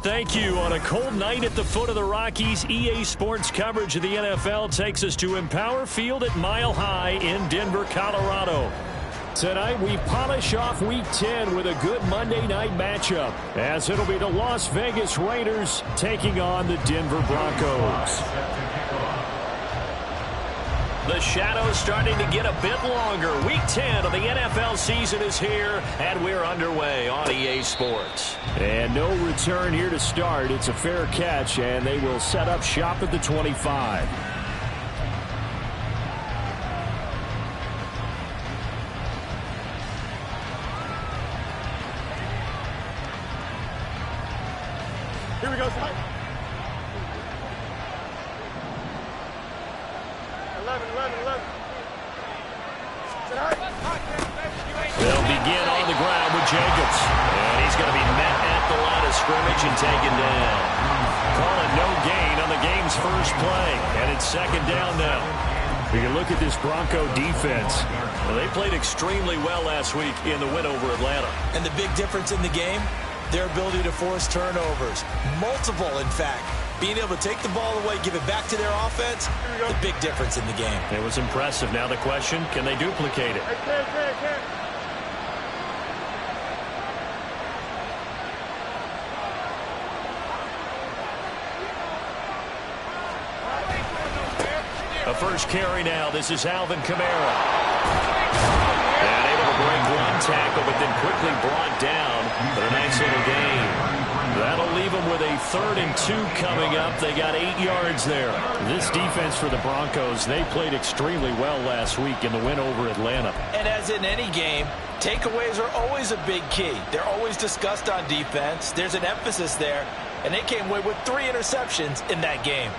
Thank you. On a cold night at the foot of the Rockies, EA Sports coverage of the NFL takes us to Empower Field at Mile High in Denver, Colorado. Tonight, we polish off Week 10 with a good Monday night matchup, as it'll be the Las Vegas Raiders taking on the Denver Broncos. The shadow's starting to get a bit longer. Week 10 of the NFL season is here, and we're underway on EA Sports. And no return here to start. It's a fair catch, and they will set up shop at the 25. Here we go, Spike. 11. They'll begin on the ground with Jacobs. And he's going to be met at the line of scrimmage and taken down. Calling no gain on the game's first play. And it's second down now. You can look at this Bronco defense. Well, they played extremely well last week in the win over Atlanta. And the big difference in the game, their ability to force turnovers. Multiple, in fact. Being able to take the ball away, give it back to their offense, the big difference in the game. It was impressive. Now the question, can they duplicate it? A first carry now. This is Alvin Kamara. And able to break one tackle, but then quickly brought down for a nice little gain. That'll leave them with a 3rd and 2 coming up. They got 8 yards there. This defense for the Broncos, they played extremely well last week in the win over Atlanta. And as in any game, takeaways are always a big key. They're always discussed on defense. There's an emphasis there, and they came away with 3 interceptions in that game.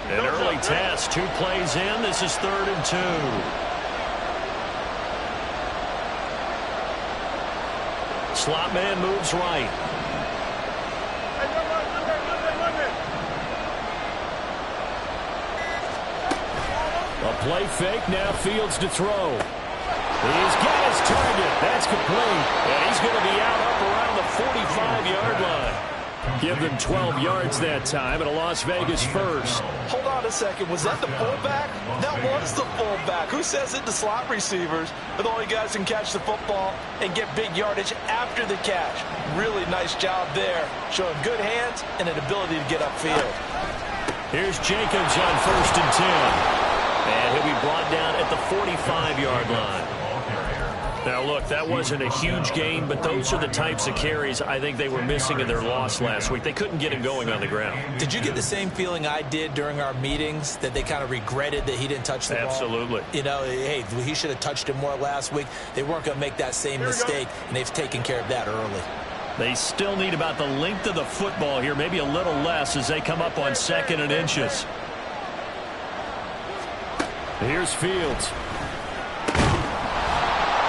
An early test, 2 plays in. This is 3rd and 2. Slot man moves right. A play fake, now Fields to throw. He's got his target. That's complete. And he's going to be out up around the 45-yard line. Give them 12 yards that time, and a Las Vegas first. Hold on a second. Was that the fullback? That was the fullback. Who says it to slot receivers? But the only guys can catch the football and get big yardage after the catch. Really nice job there, showing good hands and an ability to get upfield. Here's Jacobs on 1st and 10. And he'll be brought down at the 45-yard line. Now, look, that wasn't a huge gain, but those are the types of carries I think they were missing in their loss last week. They couldn't get him going on the ground. Did you get the same feeling I did during our meetings, that they kind of regretted that he didn't touch the ball? Absolutely. You know, hey, he should have touched it more last week. They weren't going to make that same mistake, and they've taken care of that early. They still need about the length of the football here, maybe a little less as they come up on 2nd and inches. Here's Fields.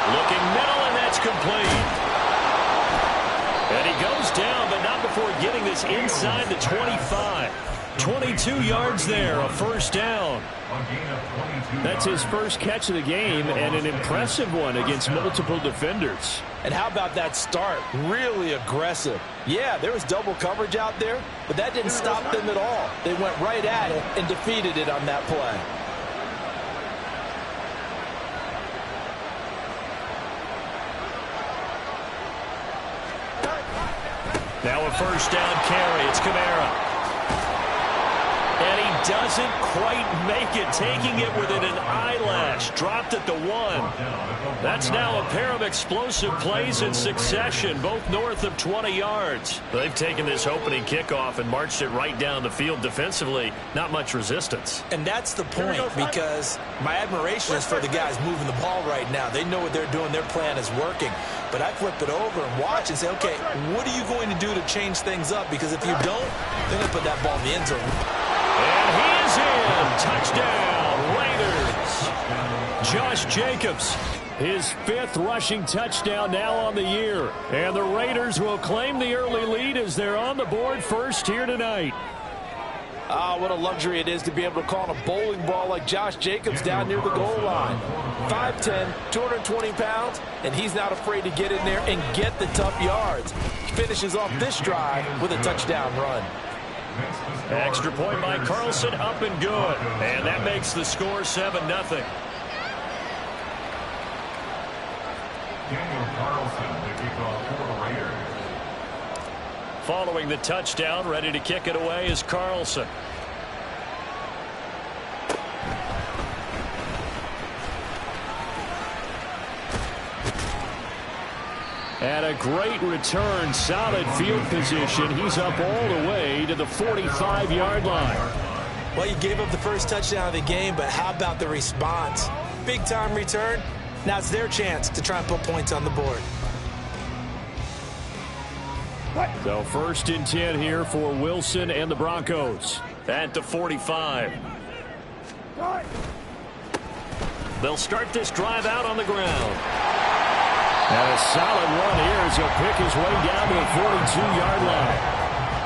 Looking middle, and that's complete. And he goes down, but not before getting this inside the 25. 22 yards there, a first down. That's his first catch of the game, and an impressive one against multiple defenders. And how about that start? Really aggressive. Yeah, there was double coverage out there, but that didn't stop them at all. They went right at it and defeated it on that play. Now a first down carry. It's Kamara. And he doesn't quite make it, taking it within an eyelash. Dropped at the 1. That's now a pair of explosive plays in succession, both north of 20 yards. They've taken this opening kickoff and marched it right down the field defensively. Not much resistance. And that's the point, because my admiration is for the guys moving the ball right now. They know what they're doing. Their plan is working. But I flip it over and watch and say, okay, what are you going to do to change things up? Because if you don't, they're going to put that ball in the end zone. And he is in. Touchdown, Raiders. Josh Jacobs, his 5th rushing touchdown now on the year. And the Raiders will claim the early lead as they're on the board first here tonight. Ah, what a luxury it is to be able to call a bowling ball like Josh Jacobs down near the goal line. 5'10", 220 pounds, and he's not afraid to get in there and get the tough yards. He finishes off this drive with a touchdown run. Extra point by Carlson, up and good. And that makes the score 7-0. Following the touchdown, ready to kick it away is Carlson. And a great return, solid field position. He's up all the way to the 45-yard line. Well, you gave up the first touchdown of the game, but how about the response? Big-time return. Now it's their chance to try and put points on the board. So 1st and 10 here for Wilson and the Broncos at the 45. They'll start this drive out on the ground. And a solid run here as he'll pick his way down to the 42-yard line.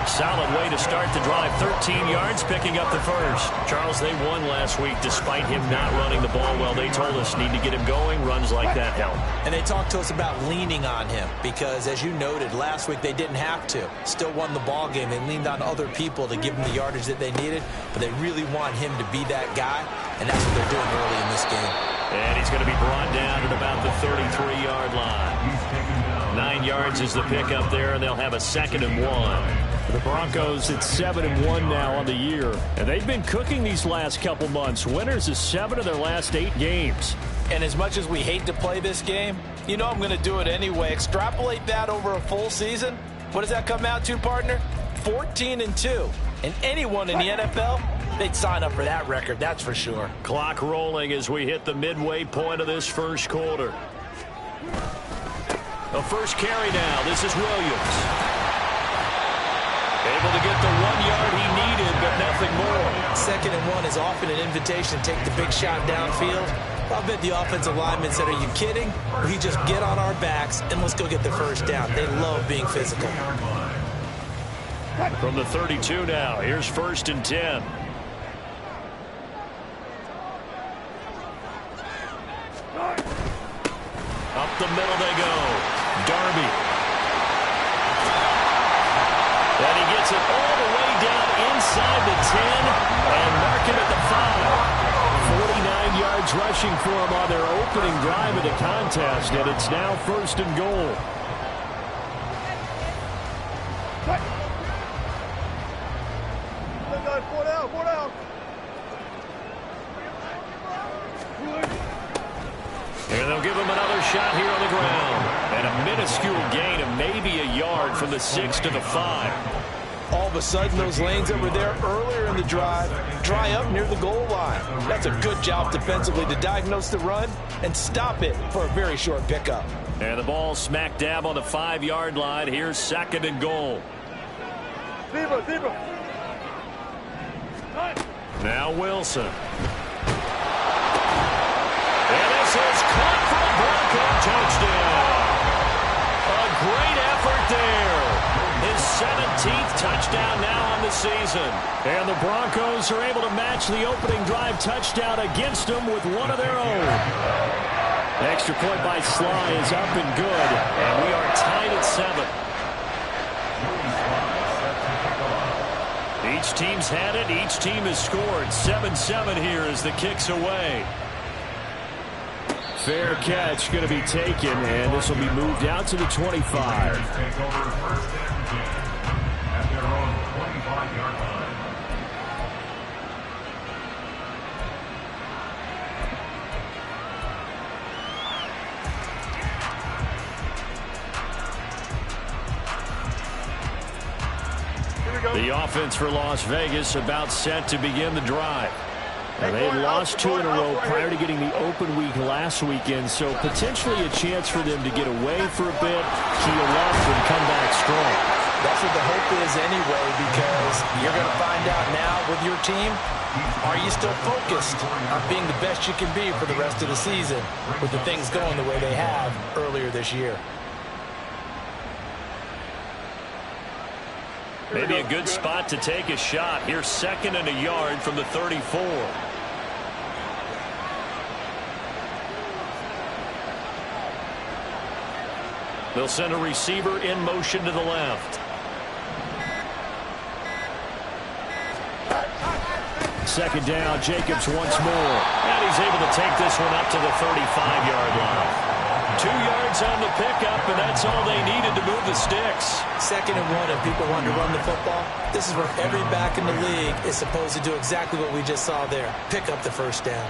Solid way to start the drive. 13 yards, picking up the first. Charles, they won last week despite him not running the ball well. They told us need to get him going. Runs like that help. And they talked to us about leaning on him because, as you noted, last week they didn't have to. Still won the ball game. They leaned on other people to give them the yardage that they needed, but they really want him to be that guy, and that's what they're doing early in this game. And he's going to be brought down at about the 33-yard line. 9 yards is the pickup there, and they'll have a 2nd and 1. The Broncos at 7-1 now on the year. And they've been cooking these last couple months. Winners of 7 of their last 8 games. And as much as we hate to play this game, you know I'm going to do it anyway. Extrapolate that over a full season. What does that come out to, partner? 14-2. And anyone in the NFL, they'd sign up for that record, that's for sure. Clock rolling as we hit the midway point of this first quarter. The first carry now. This is Williams. Able to get the 1 yard he needed, but nothing more. 2nd and 1 is often an invitation to take the big shot downfield. I bet the offensive linemen said, are you kidding? We just get on our backs and let's go get the first down. They love being physical. From the 32 now, here's 1st and 10. Up the middle they go. Darby. And he gets it all the way down inside the 10 and mark him at the 5. 49 yards rushing for him on their opening drive of the contest, and it's now 1st and goal. They'll give him another shot here on the ground. And a minuscule gain of maybe a yard from the 6 to the 5. All of a sudden, those lanes that were there earlier in the drive dry up near the goal line. That's a good job defensively to diagnose the run and stop it for a very short pickup. And the ball smack dab on the 5-yard line. Here's 2nd and goal. Zebra. Now Wilson. And this is caught for a Bronco touchdown. A great effort there. His 17th touchdown now on the season. And the Broncos are able to match the opening drive touchdown against them with one of their own. Extra point by Sly is up and good. And we are tied at 7. Each team's had it. Each team has scored. 7-7 here as the kick's away. Fair catch going to be taken, and this will be moved out to the 25. The offense for Las Vegas about set to begin the drive. Now, they lost 2 in a row prior to getting the open week last weekend, so potentially a chance for them to get away for a bit, heal up, and come back strong. That's what the hope is anyway, because you're going to find out now with your team, are you still focused on being the best you can be for the rest of the season with the things going the way they have earlier this year? Maybe a good spot to take a shot. Here's 2nd and a yard from the 34. They'll send a receiver in motion to the left. 2nd down, Jacobs once more. And he's able to take this one up to the 35-yard line. 2 yards on the pickup, and that's all they needed to move the sticks. 2nd and 1, if people want to run the football, this is where every back in the league is supposed to do exactly what we just saw there. Pick up the 1st down.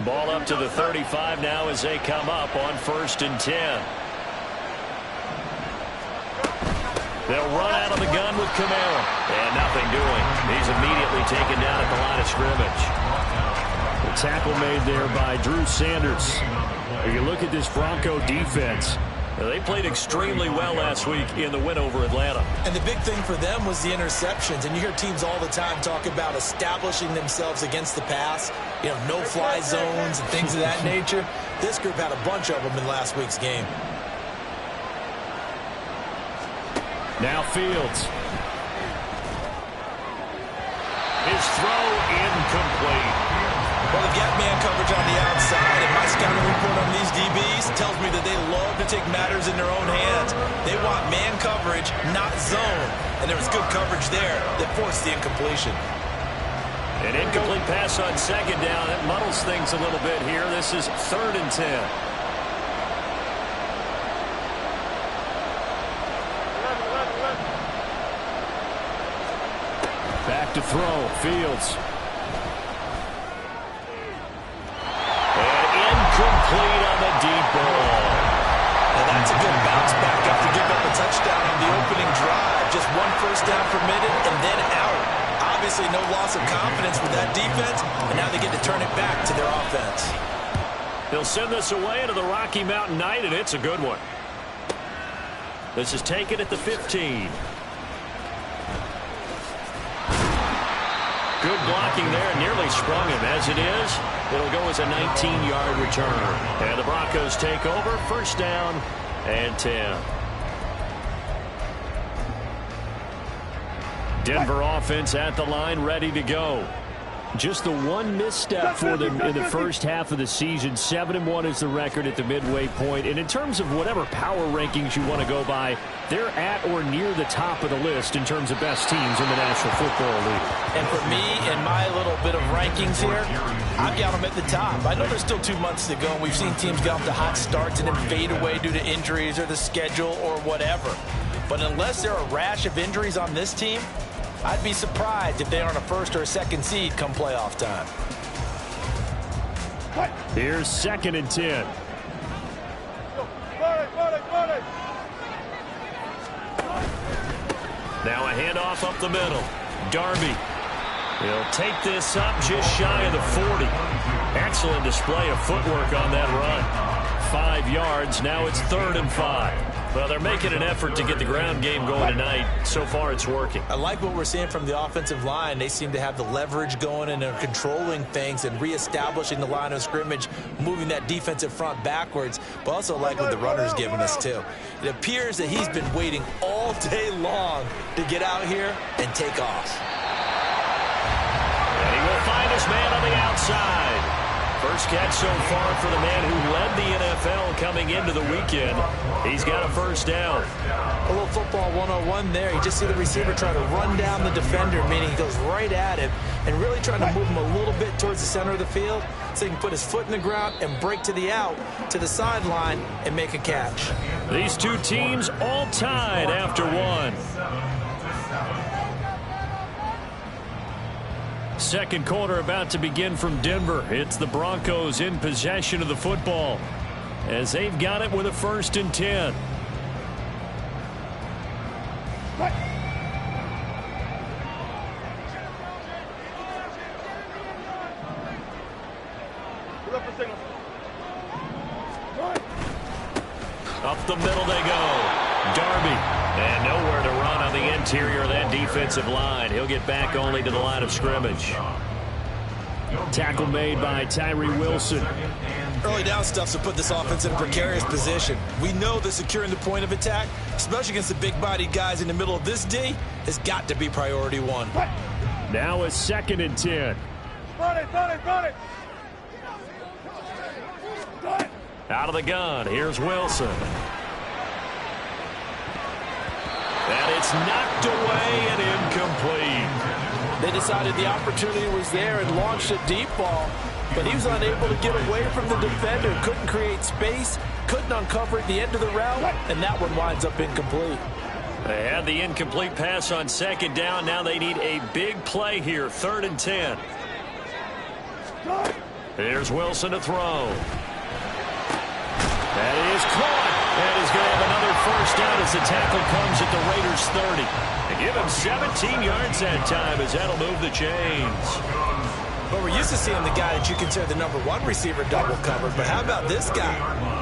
Ball up to the 35 now as they come up on 1st and 10. They'll run out of the gun with Kamara. And nothing doing. He's immediately taken down at the line of scrimmage. The tackle made there by Drew Sanders. If you look at this Bronco defense, they played extremely well last week in the win over Atlanta. And the big thing for them was the interceptions. And you hear teams all the time talk about establishing themselves against the pass. You know, no-fly zones and things of that nature. This group had a bunch of them in last week's game. Now Fields. His throw incomplete. Well, the gap man coverage on the outside, and my scouting report on these DBs tells me that they love to take matters in their own hands. They want man coverage, not zone. And there was good coverage there that forced the incompletion. An incomplete pass on 2nd down. It muddles things a little bit here. This is 3rd and 10. Back to throw. Fields. And incomplete on the deep ball. And that's a good bounce back after giving up a touchdown on the opening drive. Just 1 first down permitted and then out. Obviously no loss of confidence with that defense, and now they get to turn it back to their offense. They'll send this away into the Rocky Mountain Night, and it's a good one. This is taken at the 15. Good blocking there, nearly sprung him. As it is, it'll go as a 19-yard return. And the Broncos take over, 1st down and 10. Denver offense at the line, ready to go. Just the one misstep for them in the first half of the season. 7-1 is the record at the midway point. And in terms of whatever power rankings you want to go by, they're at or near the top of the list in terms of best teams in the National Football League. And for me, in my little bit of rankings here, I've got them at the top. I know there's still 2 months to go, and we've seen teams get off to hot starts and then fade away due to injuries or the schedule or whatever. But unless there are a rash of injuries on this team, I'd be surprised if they aren't a first or a second seed come playoff time. Here's 2nd and 10. Now a handoff up the middle. Darby. He'll take this up just shy of the 40. Excellent display of footwork on that run. 5 yards. Now it's 3rd and 5. Well, they're making an effort to get the ground game going tonight. So far, it's working. I like what we're seeing from the offensive line. They seem to have the leverage going, and they're controlling things and reestablishing the line of scrimmage, moving that defensive front backwards, but also like what the runner's giving us, too. It appears that he's been waiting all day long to get out here and take off. And he will find his man on the outside. First catch so far for the man who led the NFL coming into the weekend. He's got a first down. A little football 101 there. You just see the receiver try to run down the defender, meaning he goes right at him and really trying to move him a little bit towards the center of the field so he can put his foot in the ground and break to the out, to the sideline, and make a catch. These two teams all tied after one. Second quarter about to begin from Denver. It's the Broncos in possession of the football as they've got it with a 1st and 10. Up the middle they go. Darby. And nowhere to run on the interior of that defensive line. He'll get back only to the line of scrimmage. Tackle made by Tyree Wilson. Early down stuff to put this offense in a precarious position. We know that securing the point of attack, especially against the big-bodied guys in the middle of this D, has got to be priority one. Now a 2nd and 10. Out of the gun, here's Wilson. And it's knocked away and incomplete. They decided the opportunity was there and launched a deep ball, but he was unable to get away from the defender, couldn't create space, couldn't uncover at the end of the route, and that one winds up incomplete. They had the incomplete pass on 2nd down. Now they need a big play here, 3rd and 10. Here's Wilson to throw. That is caught. And he's going to have another first down as the tackle comes at the Raiders' 30. They give him 17 yards that time as that'll move the chains. But we're used to seeing the guy that you consider the #1 receiver double covered. But how about this guy?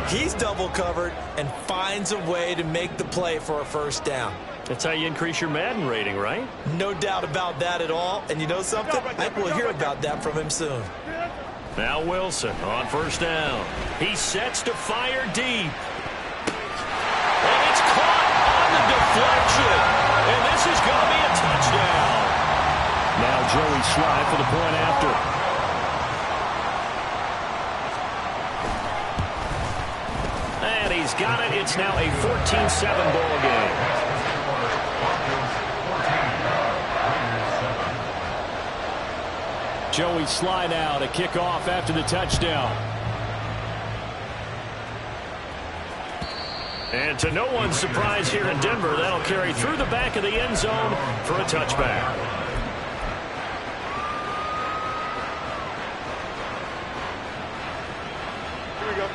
He's double covered and finds a way to make the play for a first down. That's how you increase your Madden rating, right? No doubt about that at all. And you know something? I think we'll hear about that from him soon. Now Wilson on first down. He sets to fire deep. And it's caught on the deflection. And this is going to be a touchdown. Now Joey Slye for the point after. And he's got it. It's now a 14-7 ball game. Joey Slye now to kick off after the touchdown. And to no one's surprise here in Denver, that'll carry through the back of the end zone for a touchback. Here we go.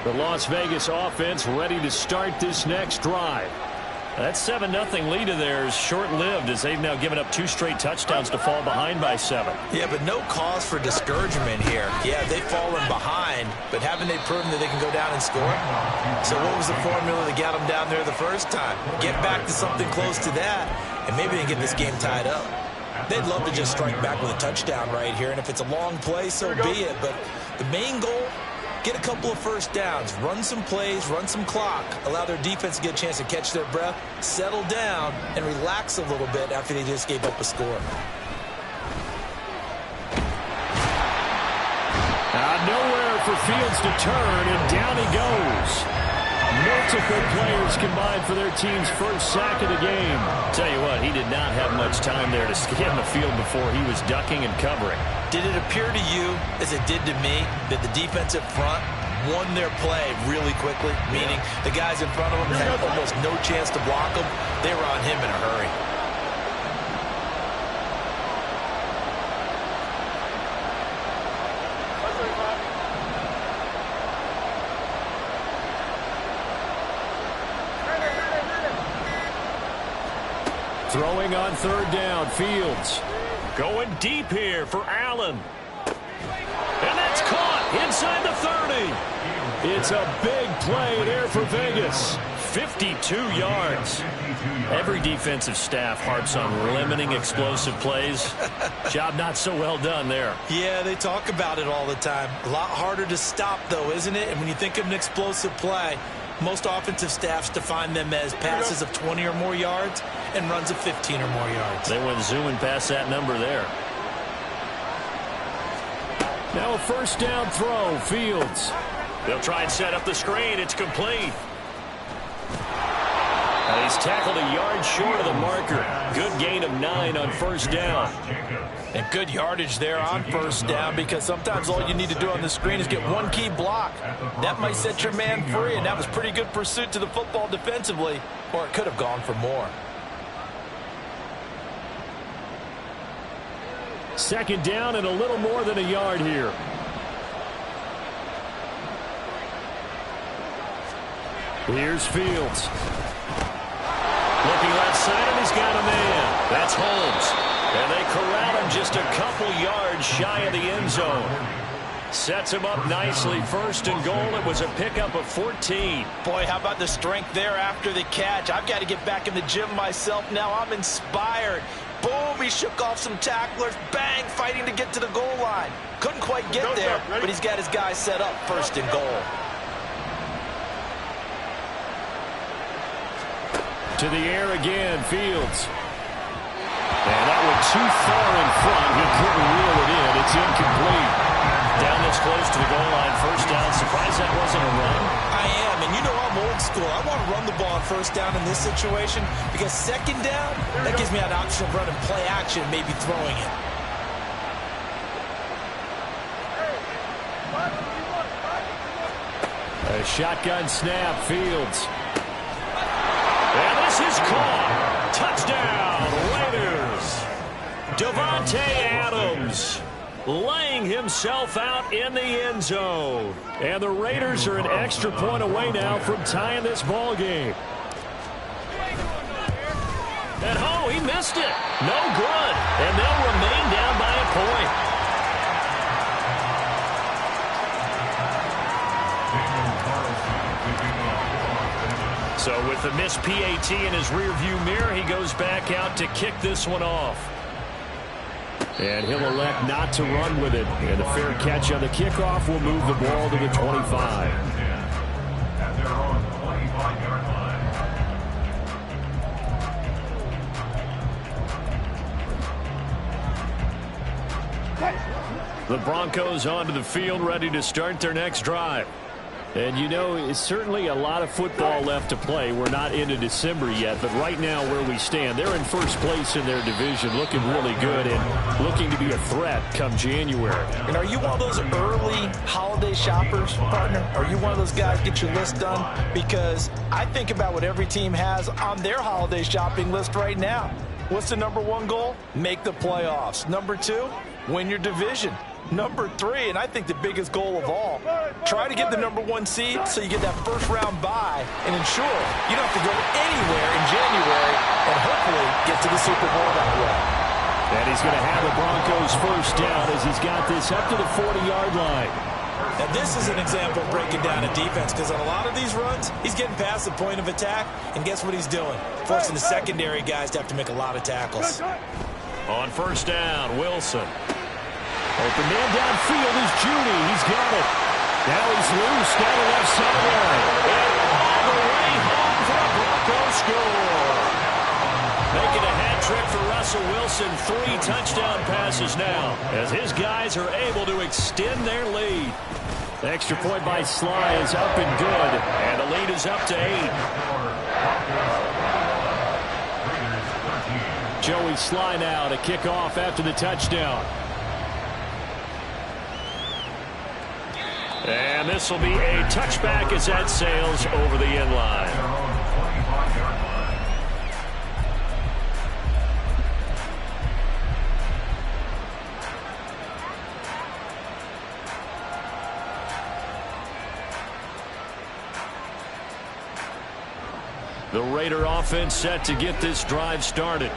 The Las Vegas offense ready to start this next drive. That 7-0 lead of theirs short-lived as they've now given up 2 straight touchdowns to fall behind by 7. Yeah, but no cause for discouragement here. Yeah, they've fallen behind, but haven't they proven that they can go down and score? So what was the formula that got them down there the first time? Get back to something close to that, and maybe they can get this game tied up. They'd love to just strike back with a touchdown right here, and if it's a long play, so be it. But the main goal, get a couple of first downs, run some plays, run some clock, allow their defense to get a chance to catch their breath, settle down, and relax a little bit after they just gave up a score. Nowhere for Fields to turn, and down he goes. Multiple players combined for their team's first sack of the game. Tell you what, he did not have much time there to scan the field before he was ducking and covering. Did it appear to you, as it did to me, that the defensive front won their play really quickly? Meaning the guys in front of them had almost no chance to block them. They were on him in a hurry. Throwing on third down, Fields. Going deep here for Allen. And that's caught inside the 30. It's a big play there for Vegas. 52 yards. Every defensive staff harps on limiting explosive plays. Job not so well done there. Yeah, they talk about it all the time. A lot harder to stop, though, isn't it? And when you think of an explosive play, most offensive staffs define them as passes of 20 or more yards and runs of 15 or more yards. They went zooming past that number there. Now a first down throw, Fields. They'll try and set up the screen. It's complete. And he's tackled a yard short of the marker. Good gain of 9 on first down. And good yardage there on first down, because sometimes all you need to do on the screen is get one key block. That might set your man free, and that was pretty good pursuit to the football defensively, or it could have gone for more. Second down and a little more than a yard here. Here's Fields. Looking left side, and he's got a man. That's Holmes. And they corral him just a couple yards shy of the end zone. Sets him up nicely. First and goal. It was a pickup of 14. Boy, how about the strength there after the catch? I've got to get back in the gym myself now. I'm inspired. Boom, he shook off some tacklers. Bang, fighting to get to the goal line. Couldn't quite get there, but he's got his guy set up. First and goal. To the air again, Fields. And that one too far in front. He couldn't reel it in. It's incomplete. Down this close to the goal line. First down. Surprised that wasn't a run. I am, and you know I'm old school. I want to run the ball on first down in this situation, because second down, that gives me an option of running play action, maybe throwing it. A shotgun snap, Fields. And this is caught. Touchdown, Raiders. Davante Adams laying himself out in the end zone. And the Raiders are an extra point away now from tying this ball game. And oh, he missed it. No good. And they'll remain down by a point. So with the missed PAT in his rearview mirror, he goes back out to kick this one off. And he'll elect not to run with it. And the fair catch on the kickoff will move the ball to the 25. The Broncos onto the field, ready to start their next drive. And, you know, it's certainly a lot of football left to play. We're not into December yet, but right now where we stand, they're in first place in their division, looking really good and looking to be a threat come January. And are you one of those early holiday shoppers, partner? Are you one of those guys get your list done? Because I think about what every team has on their holiday shopping list right now. What's the number one goal? Make the playoffs. Number two, win your division. Number three, and I think the biggest goal of all, try to get the number one seed so you get that first round bye and ensure you don't have to go anywhere in January and hopefully get to the Super Bowl that way. And he's going to have the Broncos first down as he's got this up to the 40-yard line. Now this is an example of breaking down a defense, because on a lot of these runs, he's getting past the point of attack, and guess what he's doing? Forcing the secondary guys to have to make a lot of tackles. On first down, Wilson. Open man downfield is Judy. He's got it. Now he's loose down the left sideline. And all the way home for a Broncos score. Making a hat trick for Russell Wilson. 3 touchdown passes now as his guys are able to extend their lead. The extra point by Sly is up and good. And the lead is up to 8. Joey Sly now to kick off after the touchdown. And this will be a touchback as that sails over the end line. The Raider offense set to get this drive started.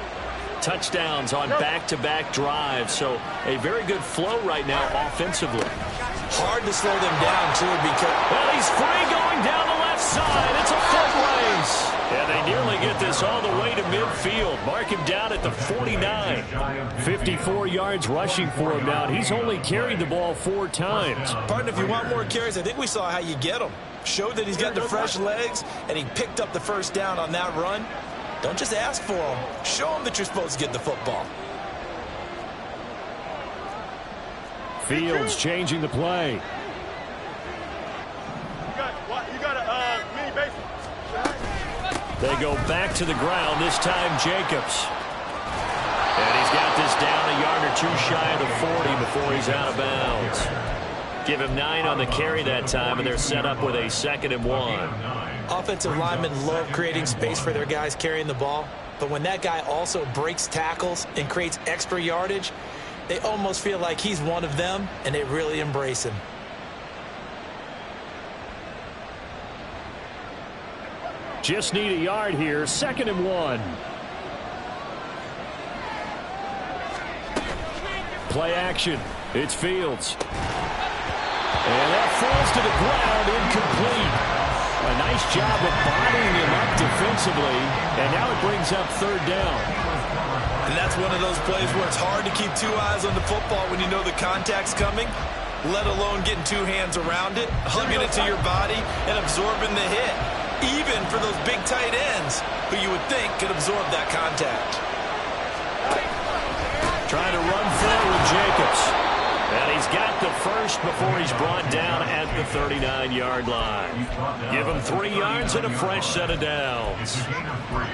Touchdowns on back-to-back drives, so a very good flow right now offensively. Hard to slow them down, too, because... Well, he's free going down the left side. It's a foot race. And they nearly get this all the way to midfield. Mark him down at the 49. 54 yards rushing for him now. He's only carried the ball 4 times. Partner, if you want more carries, I think we saw how you get them. Showed that he's got the fresh legs, and he picked up the first down on that run. Don't just ask for him. Show him that you're supposed to get the football. Fields changing the play. You got a mini base. They go back to the ground, this time Jacobs. And he's got this down a yard or 2 shy of the 40 before he's out of bounds. Give him 9 on the carry that time, and they're set up with a 2nd and 1. Offensive linemen love creating space for their guys carrying the ball, but when that guy also breaks tackles and creates extra yardage, they almost feel like he's one of them, and they really embrace him. Just need a yard here, 2nd and 1. Play action. It's Fields. And that falls to the ground, incomplete. A nice job of bodying him up defensively, and now it brings up 3rd down. And that's one of those plays where it's hard to keep 2 eyes on the football when you know the contact's coming, let alone getting 2 hands around it, hugging it to your body, and absorbing the hit, even for those big tight ends who you would think could absorb that contact. Trying to run forward, Jacobs. And he's got the first before he's brought down at the 39-yard line. Give him 3 yards and a fresh set of downs.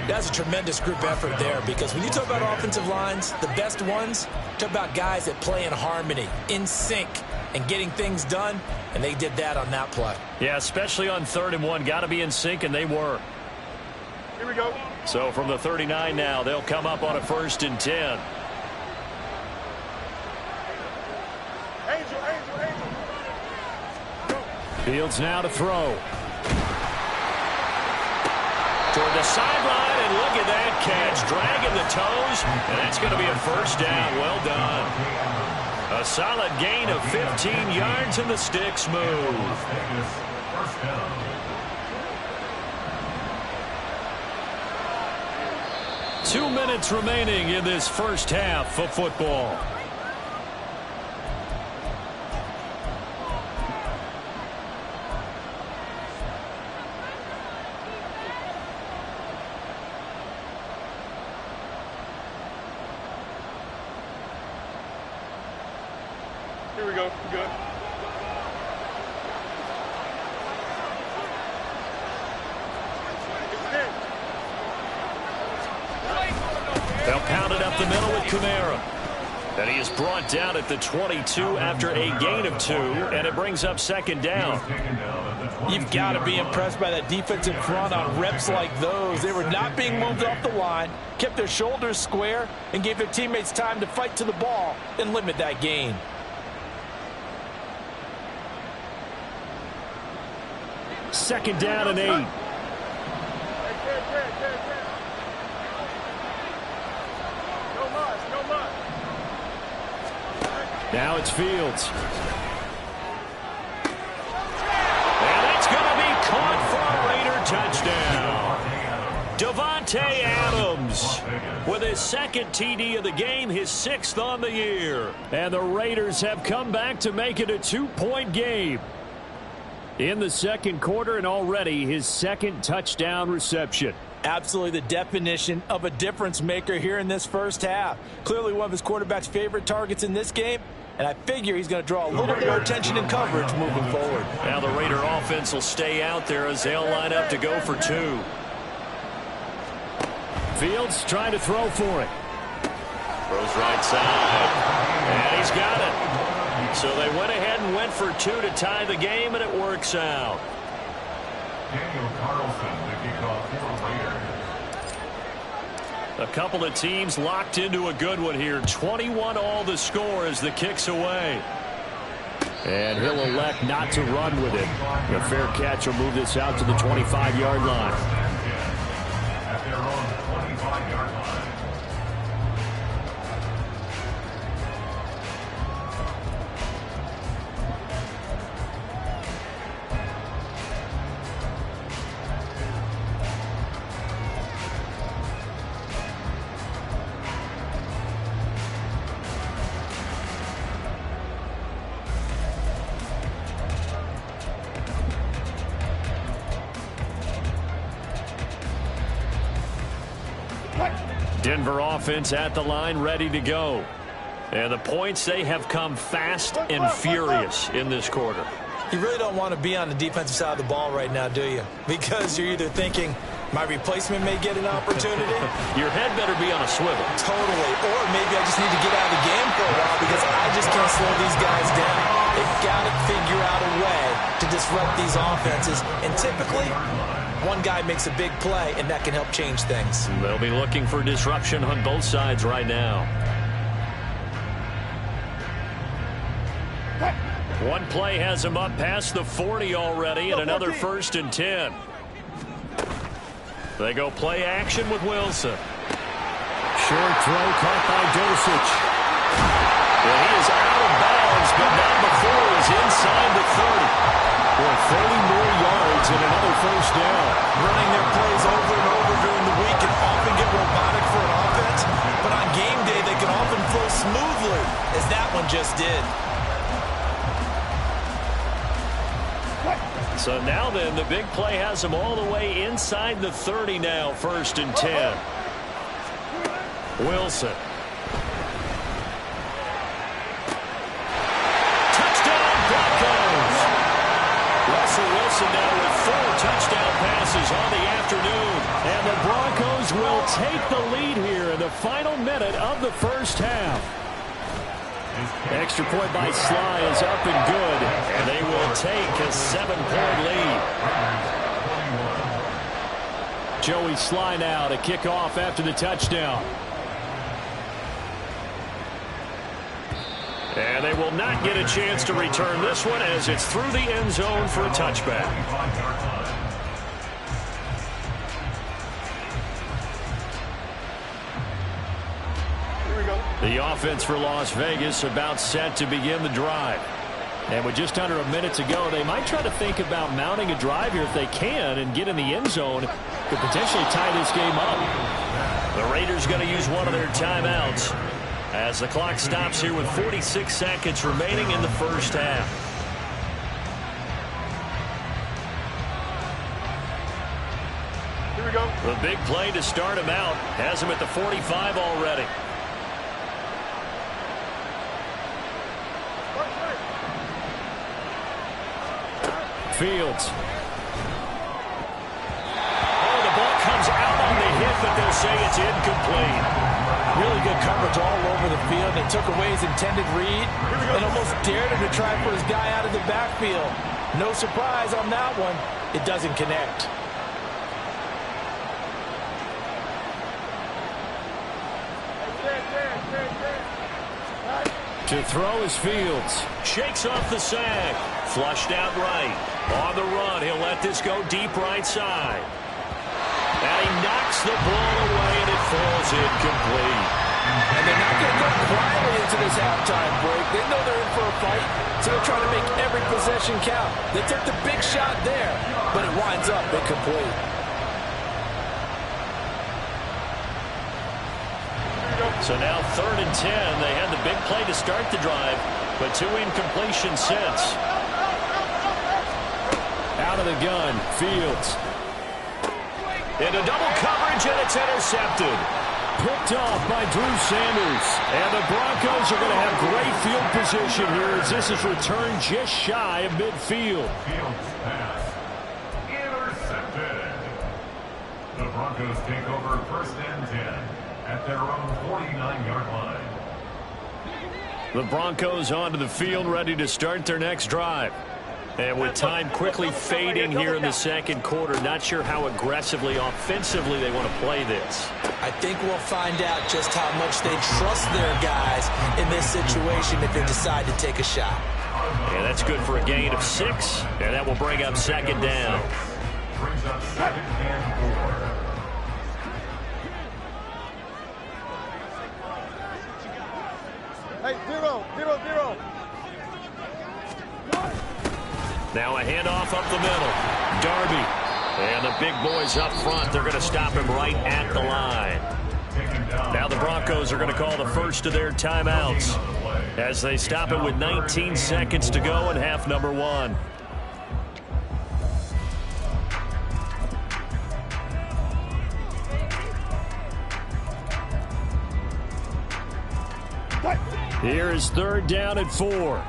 That's a tremendous group effort there, because when you talk about offensive lines, the best ones, talk about guys that play in harmony, in sync, and getting things done, and they did that on that play. Yeah, especially on 3rd and 1. Got to be in sync, and they were. Here we go. So from the 39 now, they'll come up on a 1st and 10. Angel. Fields now to throw. Toward the sideline, and look at that catch. Dragging the toes, and that's going to be a 1st down. Well done. A solid gain of 15 yards, and the sticks move. Two minutes remaining in this first half of football. Here we go. Good. They'll pound it up the middle with Kamara. And he is brought down at the 22 after a gain of 2, and it brings up 2nd down. You've got to be impressed by that defensive front on reps like those. They were not being moved off the line, kept their shoulders square, and gave their teammates time to fight to the ball and limit that gain. Second down and 8. No much. Now it's Fields. And that's going to be caught for a Raider touchdown. Davante Adams with his 2nd TD of the game, his 6th on the year. And the Raiders have come back to make it a 2-point game in the 2nd quarter, and already his 2nd touchdown reception. Absolutely the definition of a difference maker here in this first half. Clearly one of his quarterback's favorite targets in this game, and I figure he's going to draw a little more attention and coverage moving forward. Now the Raider offense will stay out there as they'll line up to go for 2. Fields trying to throw for it. Throws right side, and he's got it. So they went ahead and went for 2 to tie the game, and it works out. Daniel Carlson, the kickoff for Raiders. A couple of teams locked into a good one here. 21-all the score as the kick's away. And he'll elect not to run with it. A fair catch will move this out to the 25-yard line. Denver offense at the line, ready to go. And the points, they have come fast and furious in this quarter. You really don't want to be on the defensive side of the ball right now, do you? Because you're either thinking, my replacement may get an opportunity. Your head better be on a swivel. Totally. Or maybe I just need to get out of the game for a while because I just can't slow these guys down. They've got to figure out a way to disrupt these offenses. And typically, one guy makes a big play, and that can help change things. They'll be looking for disruption on both sides right now. One play has him up past the 40 already, and another 1st and 10. They go play action with Wilson. Short throw caught by Dulcich. Well, he is out of bounds, but not before he's inside the 30. For 30 more yards and another 1st down. Running their plays over and over during the week can often get robotic for an offense, but on game day they can often flow smoothly, as that one just did. So now then, the big play has him all the way inside the 30 now, 1st and 10. Wilson. Touchdown, Broncos! Russell Wilson now with 4 touchdown passes on the afternoon. And the Broncos will take the lead here in the final minute of the 1st half. Extra point by Sly is up and good, and they will take a 7-point lead. Joey Sly now to kick off after the touchdown. And they will not get a chance to return this one as it's through the end zone for a touchback. The offense for Las Vegas about set to begin the drive. And with just under a minute to go, they might try to think about mounting a drive here if they can and get in the end zone to potentially tie this game up. The Raiders going to use one of their timeouts as the clock stops here with 46 seconds remaining in the 1st half. Here we go. The big play to start him out has him at the 45 already. Fields. Oh, the ball comes out on the hit, but they'll say it's incomplete. Really good coverage all over the field. They took away his intended read and almost dared him to try for his guy out of the backfield. No surprise on that one. It doesn't connect. To throw is Fields. Shakes off the sack. Flushed out right. On the run, he'll let this go deep right side. And he knocks the ball away, and it falls incomplete. And they're not going to go quietly into this halftime break. They know they're in for a fight, so they're trying to make every possession count. They took the big shot there, but it winds up incomplete. So now 3rd and 10. They had the big play to start the drive, but 2 incompletions since. Out of the gun, Fields. Into double coverage, and it's intercepted. Picked off by Drew Sanders. And the Broncos are going to have great field position here as this is returned just shy of midfield. Fields pass. Intercepted. The Broncos take over 1st and 10 at their own 49-yard line. The Broncos onto the field, ready to start their next drive. And with time quickly fading here in the 2nd quarter, not sure how aggressively, offensively they want to play this. I think we'll find out just how much they trust their guys in this situation if they decide to take a shot. And that's good for a gain of 6, and that will bring up 2nd down. Brings up 2nd and 4. Hey, 0-0-0. Now a handoff up the middle. Darby. And the big boys up front, they're going to stop him right at the line. Now the Broncos are going to call the first of their timeouts as they stop it with 19 seconds to go in half number 1. Here is 3rd down and 4.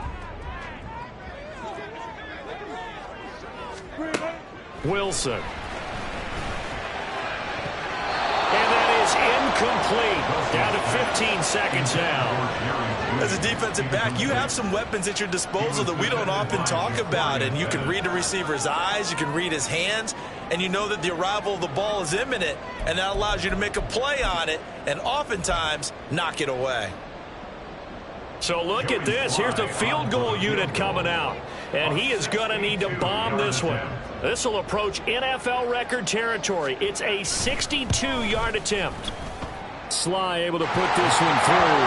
Wilson. And that is incomplete. Down to 15 seconds now. As a defensive back, you have some weapons at your disposal that we don't often talk about. And you can read the receiver's eyes, you can read his hands, and you know that the arrival of the ball is imminent, and that allows you to make a play on it and oftentimes knock it away. So look at this. Here's the field goal unit coming out. And he is going to need to bomb this one. This will approach NFL record territory. It's a 62-yard attempt. Sly able to put this one through.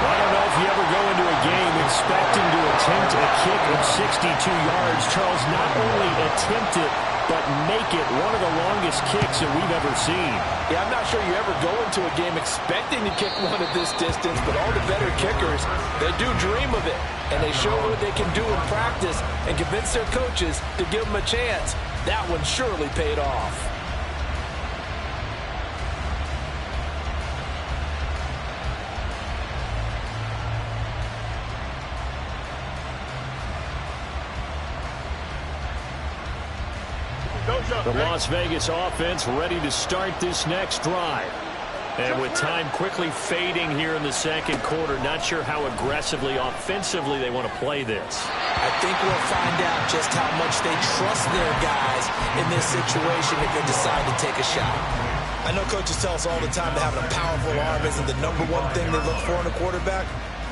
I don't know if you ever go into a game expecting to attempt a kick of 62 yards. Charles, not only attempt it, but make it one of the longest kicks that we've ever seen. Yeah, I'm not sure you ever go into a game expecting to kick one at this distance, but all the better kickers, they do dream of it, and they show what they can do in practice and convince their coaches to give them a chance. That one surely paid off. The Las Vegas offense ready to start this next drive. And with time quickly fading here in the second quarter, not sure how aggressively, offensively they want to play this. I think we'll find out just how much they trust their guys in this situation if they decide to take a shot. I know coaches tell us all the time that having a powerful arm isn't the number one thing they look for in a quarterback.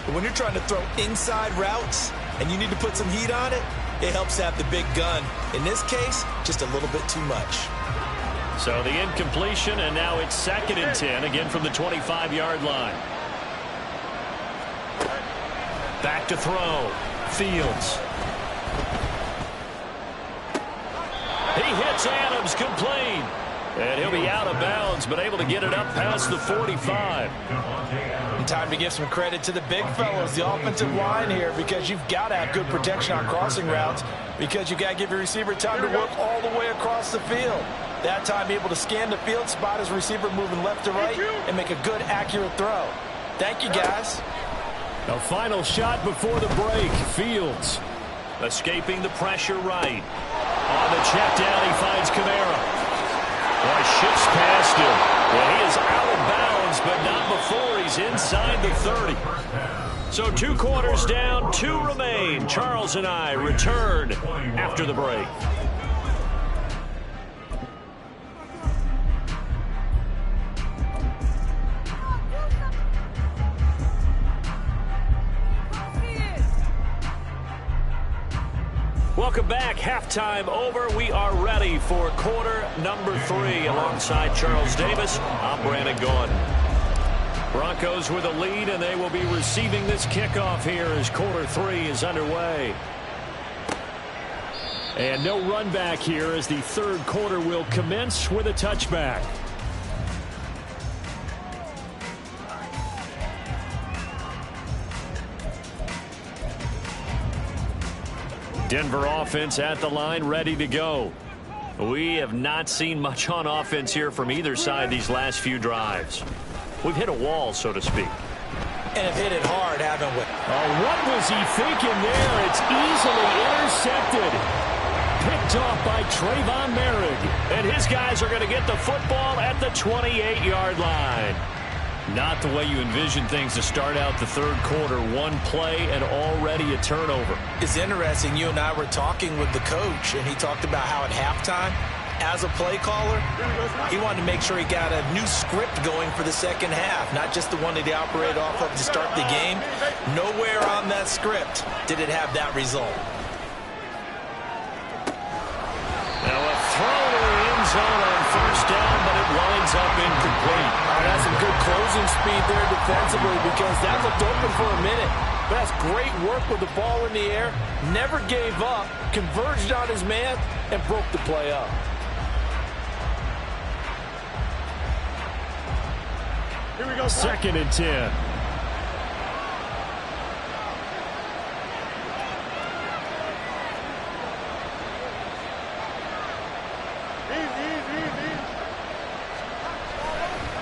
But when you're trying to throw inside routes and you need to put some heat on it, it helps to have the big gun. In this case, just a little bit too much. So the incompletion, and now it's 2nd and 10, again from the 25-yard line. Back to throw. Fields. He hits Adams, complete. And he'll be out of bounds, but able to get it up past the 45. And time to give some credit to the big fellows, the offensive line here, because you've got to have good protection on crossing routes, because you've got to give your receiver time to work all the way across the field. That time able to scan the field, spot his receiver moving left to right, and make a good, accurate throw. Thank you, guys. A final shot before the break. Fields escaping the pressure right. On the check down, he finds Kamara. Boy, shifts past him. Well, he is out of bounds, but not before he's inside the 30. So 2 quarters down, 2 remain. Charles and I return after the break. Welcome back. Halftime over. We are ready for quarter number 3. Alongside Charles Davis, I'm Brandon Gaudin. Broncos with a lead, and they will be receiving this kickoff here as quarter 3 is underway. And no run back here as the 3rd quarter will commence with a touchback. Denver offense at the line, ready to go. We have not seen much on offense here from either side these last few drives. We've hit a wall, so to speak. And have hit it hard, haven't we? Oh, what was he thinking there? It's easily intercepted. Picked off by Trayvon Merrick. And his guys are going to get the football at the 28-yard line. Not the way you envision things to start out the 3rd quarter. 1 play and already a turnover. It's interesting. You and I were talking with the coach, and he talked about how at halftime, as a play caller, he wanted to make sure he got a new script going for the second half, not just the one that he operated off of to start the game. Nowhere on that script did it have that result. Now a throw to the end zone on 1st down, but it winds up incomplete. That's some good closing speed there defensively, because that looked open for a minute. But that's great work with the ball in the air. Never gave up, converged on his man, and broke the play up. Here we go. 2nd and 10.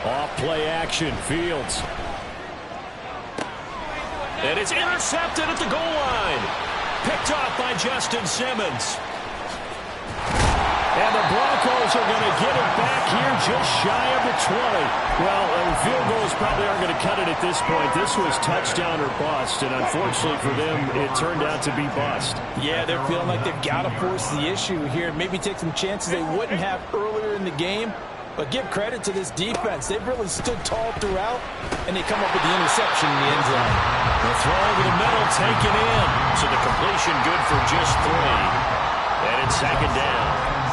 Off play action, Fields. And it's intercepted at the goal line. Picked off by Justin Simmons. And the Broncos are going to get it back here just shy of the 20. Well, field goals probably aren't going to cut it at this point. This was touchdown or bust, and unfortunately for them, it turned out to be bust. Yeah, they're feeling like they've got to force the issue here. Maybe take some chances they wouldn't have earlier in the game. But give credit to this defense. They've really stood tall throughout, and they come up with the interception in the end zone. The throw over the middle taken in. So the completion good for just 3. And it's second down.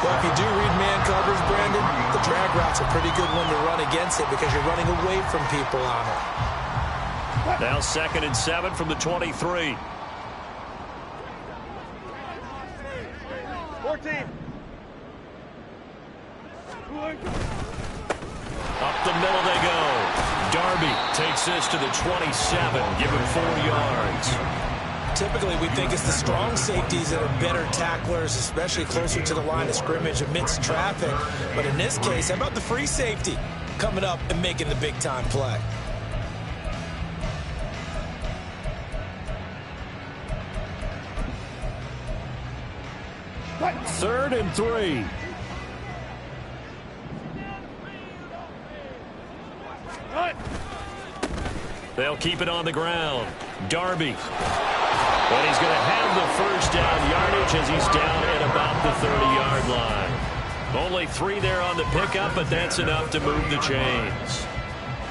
Well, if you do read man coverage, Brandon, the drag route's a pretty good one to run against it because you're running away from people on it. Now 2nd and 7 from the 23. 14. Up the middle they go. Darby takes this to the 27. Give him 4 yards. Typically, we think it's the strong safeties that are better tacklers, especially closer to the line of scrimmage amidst traffic. But in this case, how about the free safety coming up and making the big-time play? Third and 3. They'll keep it on the ground. Darby. And he's going to have the first down yardage as he's down at about the 30-yard line. Only 3 there on the pickup, but that's enough to move the chains.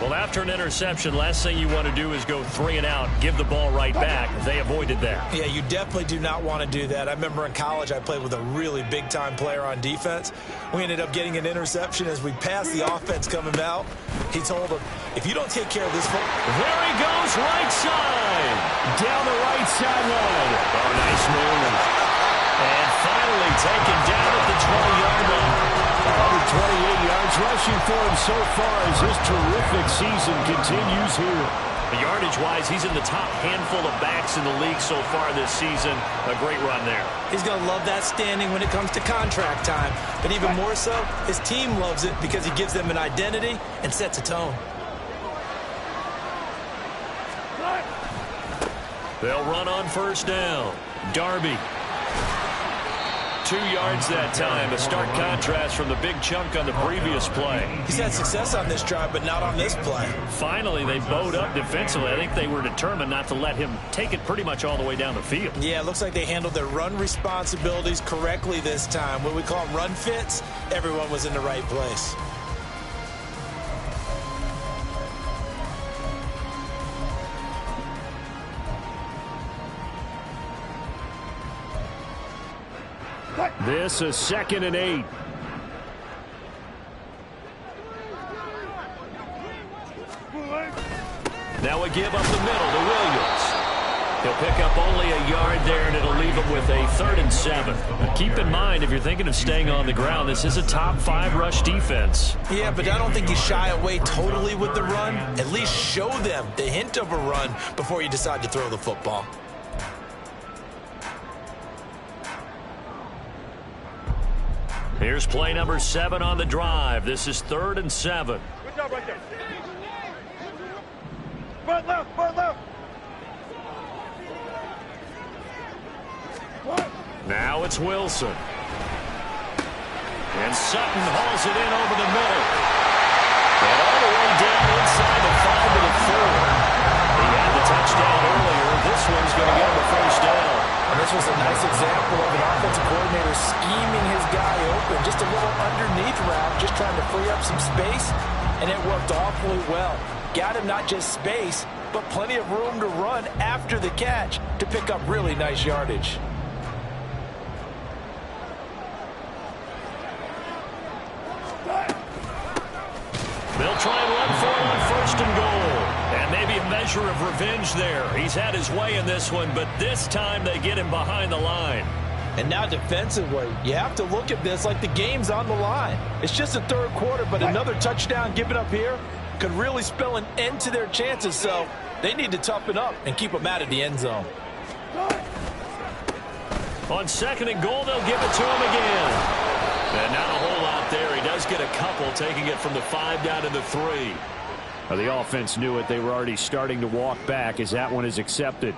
Well, after an interception, last thing you want to do is go 3 and out, give the ball right back. They avoided that. Yeah, you definitely do not want to do that. I remember in college I played with a really big-time player on defense. We ended up getting an interception as we passed the offense coming out. He told him, if you don't take care of this football. There he goes, right side. Down the right sideline. Oh, nice move. And finally taken down at the 20-yard line. 128 yards rushing for him so far as his terrific season continues here. Yardage-wise, he's in the top handful of backs in the league so far this season. A great run there. He's going to love that standing when it comes to contract time. But even more so, his team loves it because he gives them an identity and sets a tone. They'll run on first down. Darby. 2 yards that time. A stark contrast from the big chunk on the previous play. He's had success on this drive, but not on this play. Finally, they bowed up defensively. I think they were determined not to let him take it pretty much all the way down the field. Yeah, it looks like they handled their run responsibilities correctly this time. What we call run fits, everyone was in the right place. This is 2nd and 8. Now a give up the middle to Williams. He'll pick up only a yard there, and it'll leave him with a 3rd and 7. But keep in mind, if you're thinking of staying on the ground, this is a top 5 rush defense. Yeah, but I don't think you shy away totally with the run. At least show them the hint of a run before you decide to throw the football. Here's play number 7 on the drive. This is 3rd and 7. Good job right there. Front left, front left. Now it's Wilson. And Sutton hauls it in over the middle. And all the way down inside the 5 to the 4. He had the touchdown earlier. This one's going to get him the first down. And this was a nice example of an offensive coordinator scheming his guy open. Just a little underneath route, just trying to free up some space, and it worked awfully well. Got him not just space, but plenty of room to run after the catch to pick up really nice yardage. They'll try and run for it on 1st and goal. And maybe a measure of revenge there. He's had his way in this one, but this time they get him behind the line. And now defensively, you have to look at this like the game's on the line. It's just the 3rd quarter, but another touchdown given up here could really spell an end to their chances, so they need to toughen up and keep them out of the end zone. On 2nd and goal, they'll give it to him again. And not a whole lot there. He does get a couple, taking it from the 5 down to the 3. Well, the offense knew it. They were already starting to walk back as that one is accepted.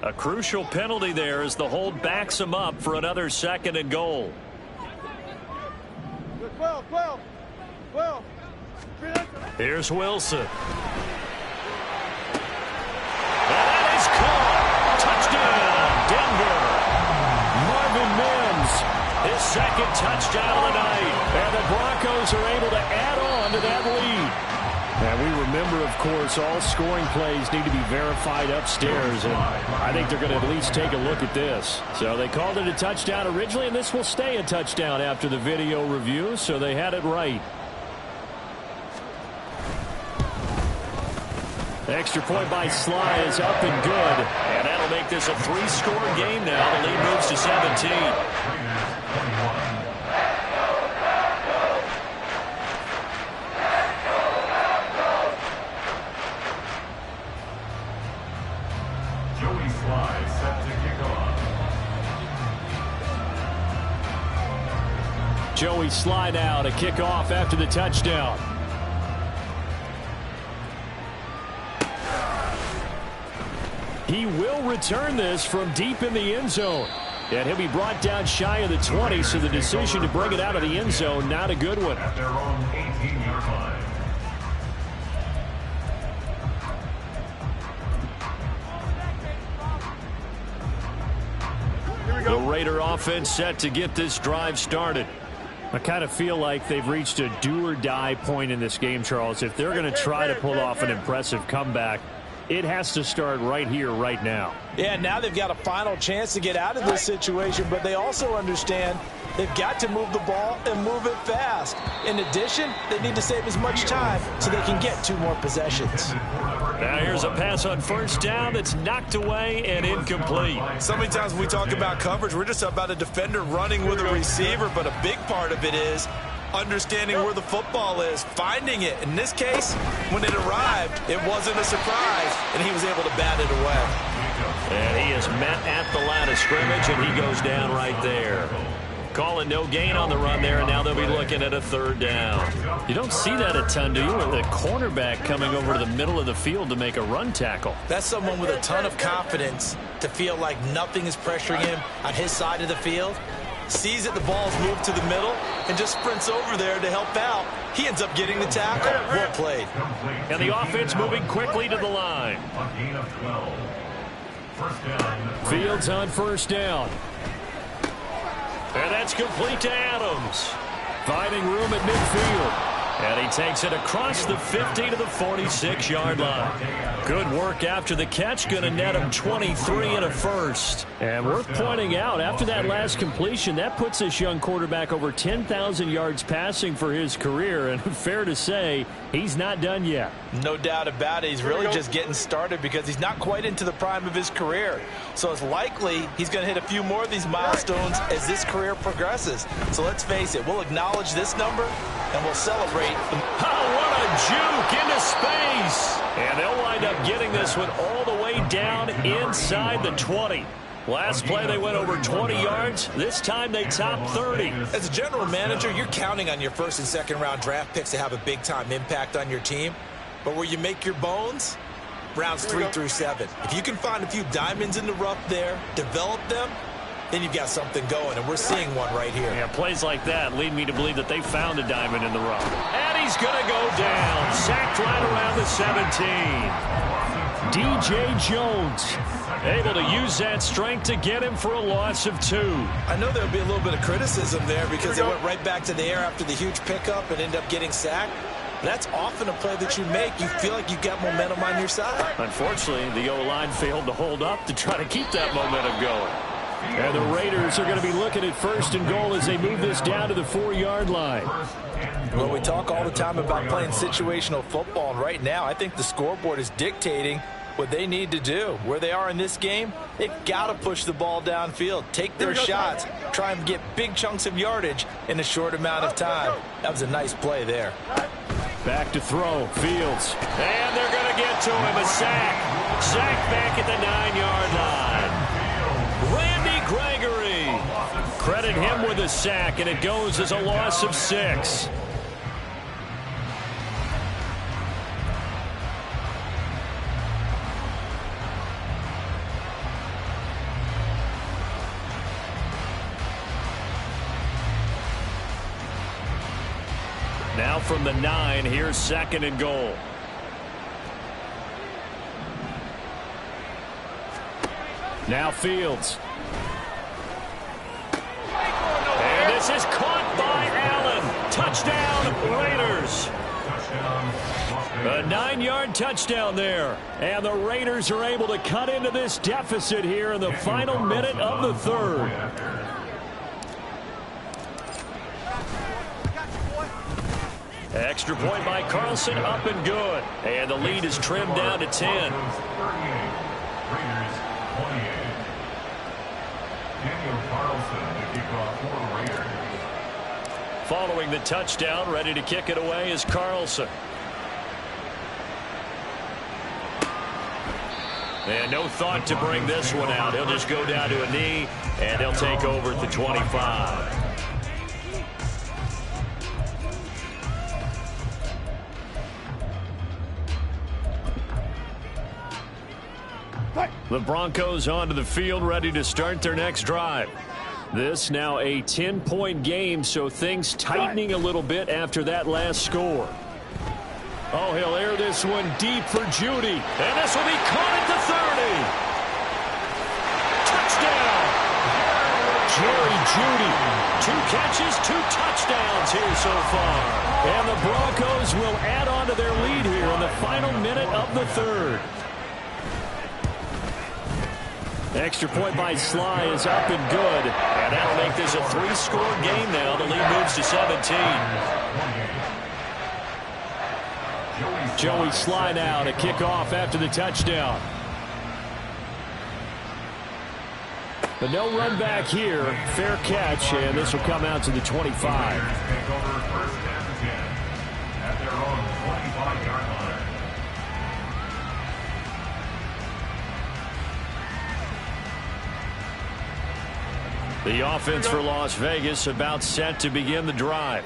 A crucial penalty there as the hold backs him up for another 2nd and goal. 12. Here's Wilson. And that is caught. Touchdown, Denver. Marvin Mims, his 2nd touchdown of the night. And the Broncos are able to add on to that lead. And we remember, of course, all scoring plays need to be verified upstairs, and I think they're going to at least take a look at this. So they called it a touchdown originally, and this will stay a touchdown after the video review, so they had it right. Extra point by Sly is up and good, and that'll make this a 3-score game now. The lead moves to 17. Joey Sly set to kick off. Joey Sly now to kick off after the touchdown. He will return this from deep in the end zone. And he'll be brought down shy of the 20, so the decision to bring it out of the end zone, not a good one. At their own 18-yard line. The Raider offense set to get this drive started. I kind of feel like they've reached a do-or-die point in this game, Charles. If they're going to try to pull off an impressive comeback, it has to start right here, right now. Yeah, now they've got a final chance to get out of this situation, but they also understand they've got to move the ball and move it fast. In addition, they need to save as much time so they can get 2 more possessions. Now here's a pass on 1st down that's knocked away and incomplete. So many times when we talk about coverage, we're just about a defender running with a receiver, but a big part of it is understanding where the football is, finding it. In this case, when it arrived, it wasn't a surprise, and he was able to bat it away. And he is met at the line of scrimmage, and he goes down right there. Calling no gain on the run there, and now they'll be looking at a 3rd down. You don't see that a ton, do you? With the cornerback coming over to the middle of the field to make a run tackle. That's someone with a ton of confidence to feel like nothing is pressuring him on his side of the field. Sees that the ball's moved to the middle and just sprints over there to help out. He ends up getting the tackle. Well played. And the offense moving quickly to the line. A gain of 12. 1st down. Fields on 1st down. And that's complete to Adams. Finding room at midfield. And he takes it across the 50 to the 46-yard line. Good work after the catch. Going to net him 23 and a first. And worth pointing out, after that last completion, that puts this young quarterback over 10,000 yards passing for his career. And fair to say, he's not done yet. No doubt about it. He's really just getting started because he's not quite into the prime of his career. So it's likely he's going to hit a few more of these milestones as this career progresses. So let's face it, we'll acknowledge this number and we'll celebrate. Oh, what a juke into space. And they'll wind up getting this one all the way down inside the 20. Last play they went over 20 yards. This time they topped 30. As a general manager, you're counting on your 1st and 2nd round draft picks to have a big-time impact on your team. But where you make your bones, rounds 3 through 7. If you can find a few diamonds in the rough there, develop them, then you've got something going, and we're seeing one right here. Yeah, plays like that lead me to believe that they found a diamond in the rough. And he's going to go down. Sacked right around the 17. DJ Jones able to use that strength to get him for a loss of 2. I know there'll be a little bit of criticism there because they went right back to the air after the huge pickup and ended up getting sacked. That's often a play that you make. You feel like you've got momentum on your side. Unfortunately, the O-line failed to hold up to try to keep that momentum going. And the Raiders are going to be looking at 1st and goal as they move this down to the 4-yard line. Well, we talk all the time about playing situational football, and right now I think the scoreboard is dictating what they need to do. Where they are in this game, they've got to push the ball downfield, take their shots, try and get big chunks of yardage in a short amount of time. That was a nice play there. Back to throw, Fields. And they're going to get to him, a sack. Sack back at the 9-yard line. Randy Gregory Credit him with a sack, and it goes as a loss of 6. Now from the 9, here's 2nd and goal. Now Fields. And this is caught by Allen. Touchdown, Raiders. A 9-yard touchdown there. And the Raiders are able to cut into this deficit here in the final minute of the 3rd. Extra point by Carlson, up and good. And the lead is trimmed down to 10. Following the touchdown, ready to kick it away is Carlson. And no thought to bring this one out. He'll just go down to a knee, and they'll take over at the 25. The Broncos onto the field, ready to start their next drive. This now a 10-point game, so things tightening a little bit after that last score. Oh, he'll air this one deep for Jeudy. And this will be caught at the 30. Touchdown! Jerry Jeudy. 2 catches, 2 touchdowns here so far. And the Broncos will add on to their lead here in the final minute of the 3rd. Extra point by Sly is up and good. And that'll make this a 3-score game now. The lead moves to 17. Joey Sly now to kick off after the touchdown. But no run back here. Fair catch, and this will come out to the 25. The offense for Las Vegas about set to begin the drive.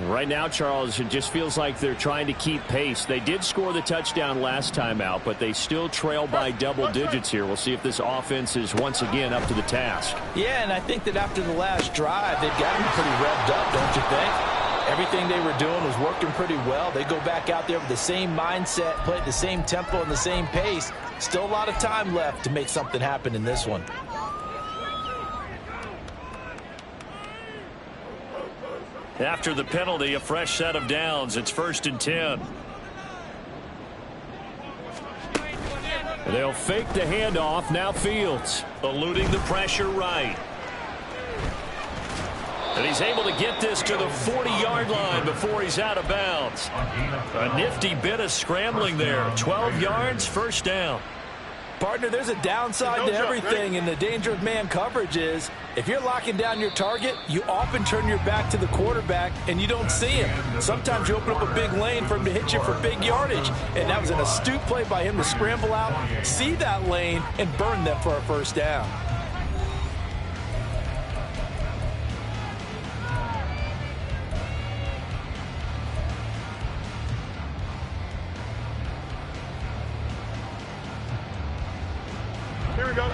Right now, Charles, it just feels like they're trying to keep pace. They did score the touchdown last time out, but they still trail by double digits here. We'll see if this offense is once again up to the task. Yeah, and I think that after the last drive, they've got to be pretty revved up, don't you think? Everything they were doing was working pretty well. They go back out there with the same mindset, play at the same tempo and the same pace. Still a lot of time left to make something happen in this one. After the penalty, a fresh set of downs. It's 1st and 10. They'll fake the handoff. Now Fields eluding the pressure right. And he's able to get this to the 40-yard line before he's out of bounds. A nifty bit of scrambling there. 12 yards, 1st down. Partner, there's a downside to everything, and the danger of man coverage is if you're locking down your target, you often turn your back to the quarterback and you don't see him. Sometimes you open up a big lane for him to hit you for big yardage, and that was an astute play by him to scramble out, see that lane, and burn them for a 1st down. Here we go.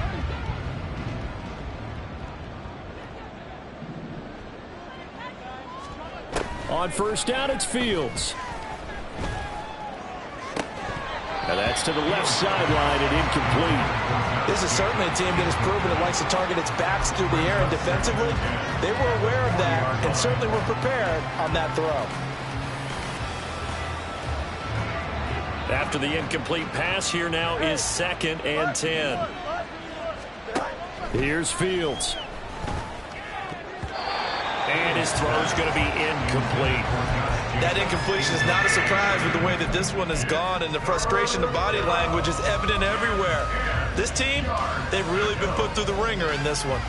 On 1st down, it's Fields. And that's to the left sideline and incomplete. This is certainly a team that has proven it likes to target its backs through the air, and defensively, they were aware of that and certainly were prepared on that throw. After the incomplete pass, here now is 2nd and 10. Here's Fields. And his throw's going to be incomplete. That incompletion is not a surprise with the way that this one has gone, and the frustration, the body language is evident everywhere. This team, they've really been put through the ringer in this one.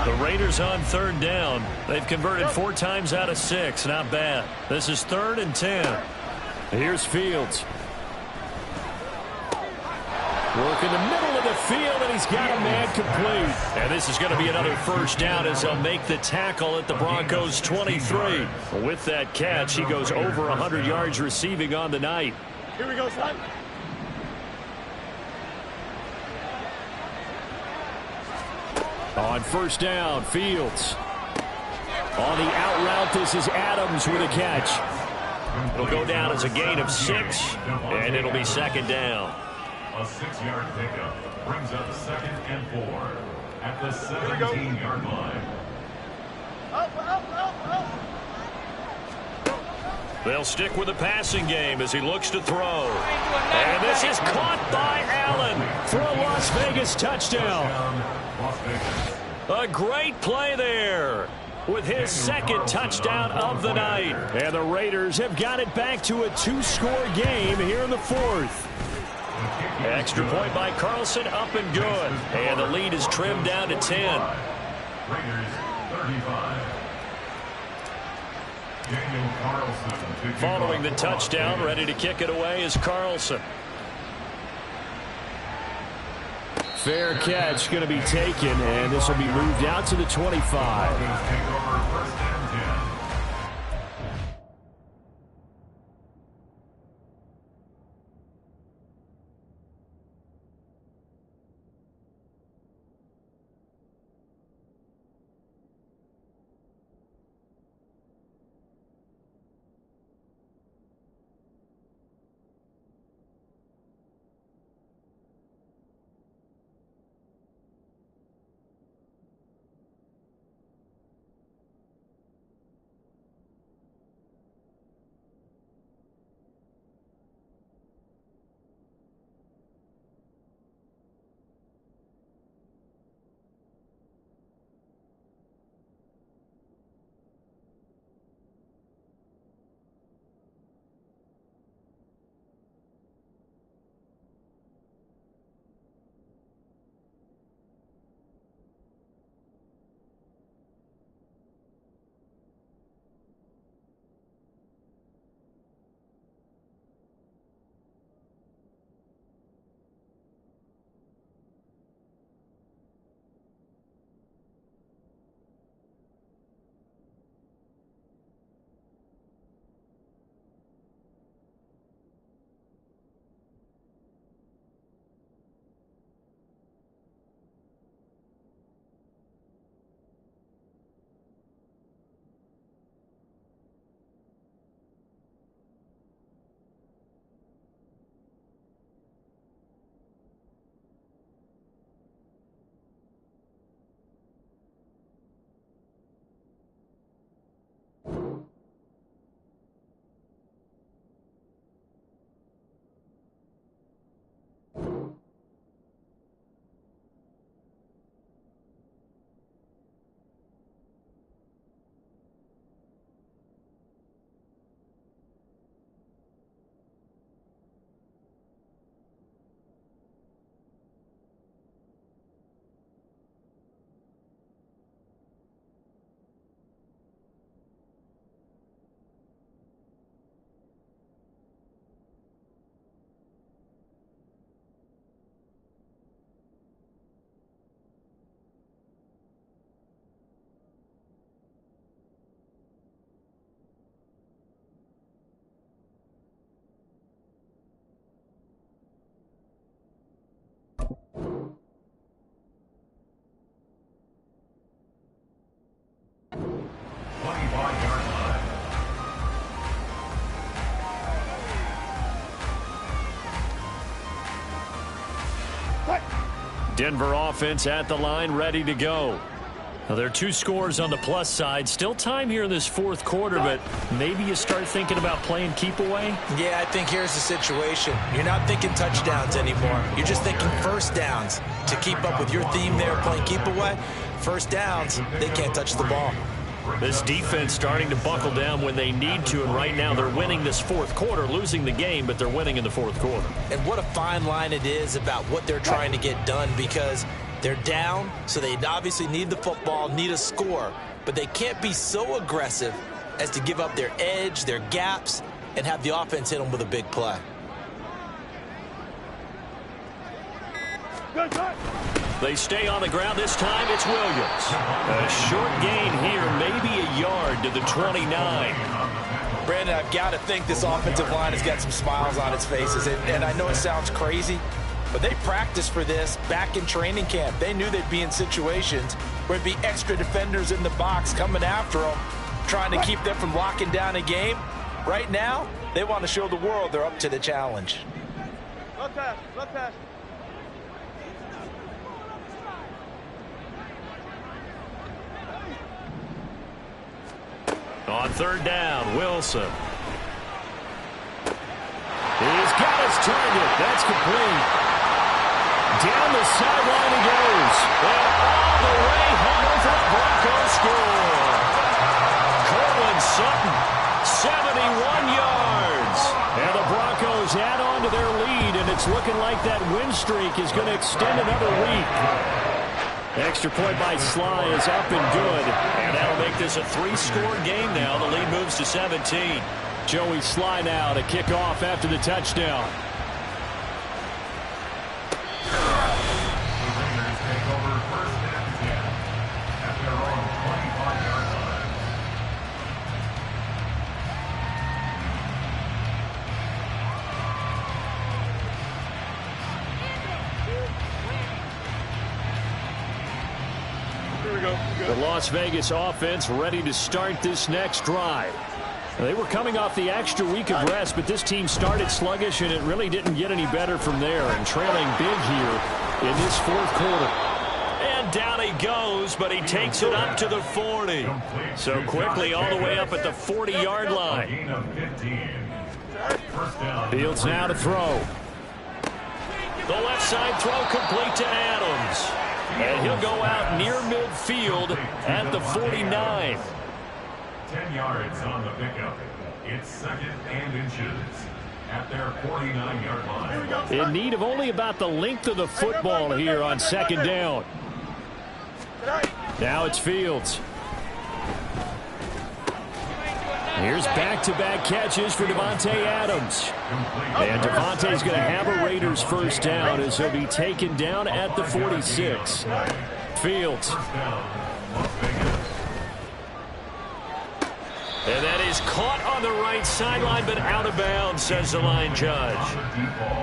The Raiders on 3rd down. They've converted 4 times out of 6. Not bad. This is 3rd and 10. Here's Fields. Working the middle of the field, and he's got a man complete. And this is going to be another first down as they'll make the tackle at the Broncos' 23. With that catch, he goes over 100 yards receiving on the night. Here we go, son. On first down, Fields. On the out route, this is Adams with a catch. It'll go down as a gain of 6, and it'll be second down. A 6-yard pickup brings up 2nd and 4 at the 17-yard line. They'll stick with the passing game as he looks to throw. And this is caught by Allen for a Las Vegas touchdown. A great play there with his second touchdown of the night. And the Raiders have got it back to a 2-score game here in the 4th. Extra point by Carlson, up and good. And the lead is trimmed down to 10. Raiders 35. Daniel Carlson. Following the touchdown, ready to kick it away is Carlson. Fair catch going to be taken, and this will be moved out to the 25. Take over 1st and 10. Denver offense at the line, ready to go. Now, there are 2 scores on the plus side. Still time here in this 4th quarter, but maybe you start thinking about playing keep away? Yeah, I think here's the situation. You're not thinking touchdowns anymore. You're just thinking first downs. To keep up with your theme there, playing keep away, first downs, they can't touch the ball. This defense starting to buckle down when they need to, and right now they're winning this 4th quarter, losing the game, but they're winning in the 4th quarter. And what a fine line it is about what they're trying to get done, because they're down, so they obviously need the football, need a score, but they can't be so aggressive as to give up their edge, their gaps, and have the offense hit them with a big play. They stay on the ground. This time it's Williams. A short gain here, maybe a yard to the 29. Brandon, I've got to think this offensive line has got some smiles on its faces. And I know it sounds crazy, but they practiced for this back in training camp. They knew they'd be in situations where there'd be extra defenders in the box coming after them, trying to keep them from locking down a game. Right now, they want to show the world they're up to the challenge. Left pass. On third down, Wilson. He's got his target. That's complete. Down the sideline he goes. And all the way home for the Broncos score. Cortland Sutton, 71 yards. And the Broncos add on to their lead, and it's looking like that win streak is going to extend another week. Extra point by Sly is up and good. And that'll make this a 3-score game now. The lead moves to 17. Joey Sly now to kick off after the touchdown. The Raiders take over first and 10 at their own 25-yard line. The Las Vegas offense ready to start this next drive. They were coming off the extra week of rest, but this team started sluggish, and it really didn't get any better from there, and trailing big here in this fourth quarter. And down he goes, but he takes it up to the 40. So quickly all the way up at the 40-yard line. Gain of 15. First down. Fields now to throw. The left side throw complete to Adams. And he'll go out near midfield at the 49. 10 yards on the pickup. It's second and inches at their 49-yard line. In need of only about the length of the football here on second down. Now it's Fields. Here's back-to-back catches for Davante Adams. And Davante's going to have a Raiders first down as he'll be taken down at the 46. Fields. And that is caught on the right sideline, but out of bounds, says the line judge.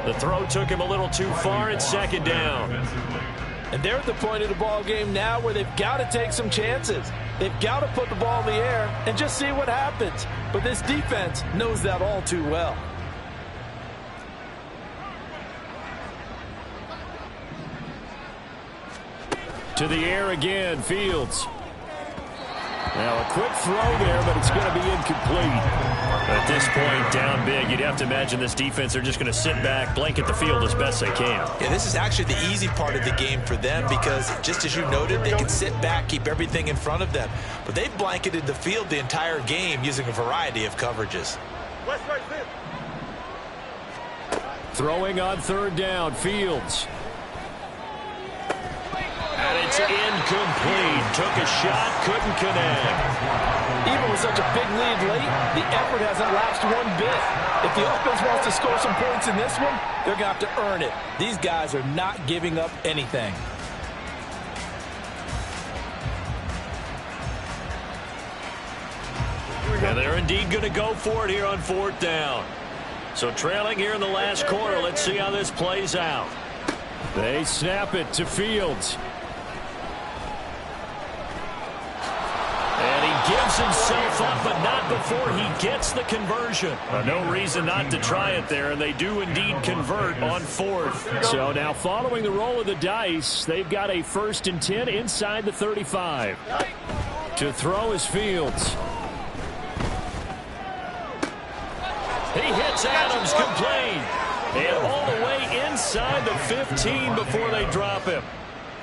The throw took him a little too far. It's second down. And they're at the point of the ball game now where they've got to take some chances. They've got to put the ball in the air and just see what happens. But this defense knows that all too well. To the air again, Fields. Now a quick throw there, but it's going to be incomplete. At this point, down big, you'd have to imagine this defense are just going to sit back, blanket the field as best they can. Yeah, this is actually the easy part of the game for them because, just as you noted, they can sit back, keep everything in front of them. But they've blanketed the field the entire game using a variety of coverages. Throwing on third down, Fields. And it's incomplete. Took a shot, couldn't connect. Even with such a big lead late, the effort hasn't lapsed one bit. If the offense wants to score some points in this one, they're going to have to earn it. These guys are not giving up anything. And they're indeed going to go for it here on fourth down. So trailing here in the last quarter, let's see how this plays out. They snap it to Fields. Gives himself up, but not before he gets the conversion. No reason not to try it there, and they do indeed convert on fourth. So now following the roll of the dice, they've got a 1st and 10 inside the 35. To throw is Fields. He hits Adams complete. And all the way inside the 15 before they drop him.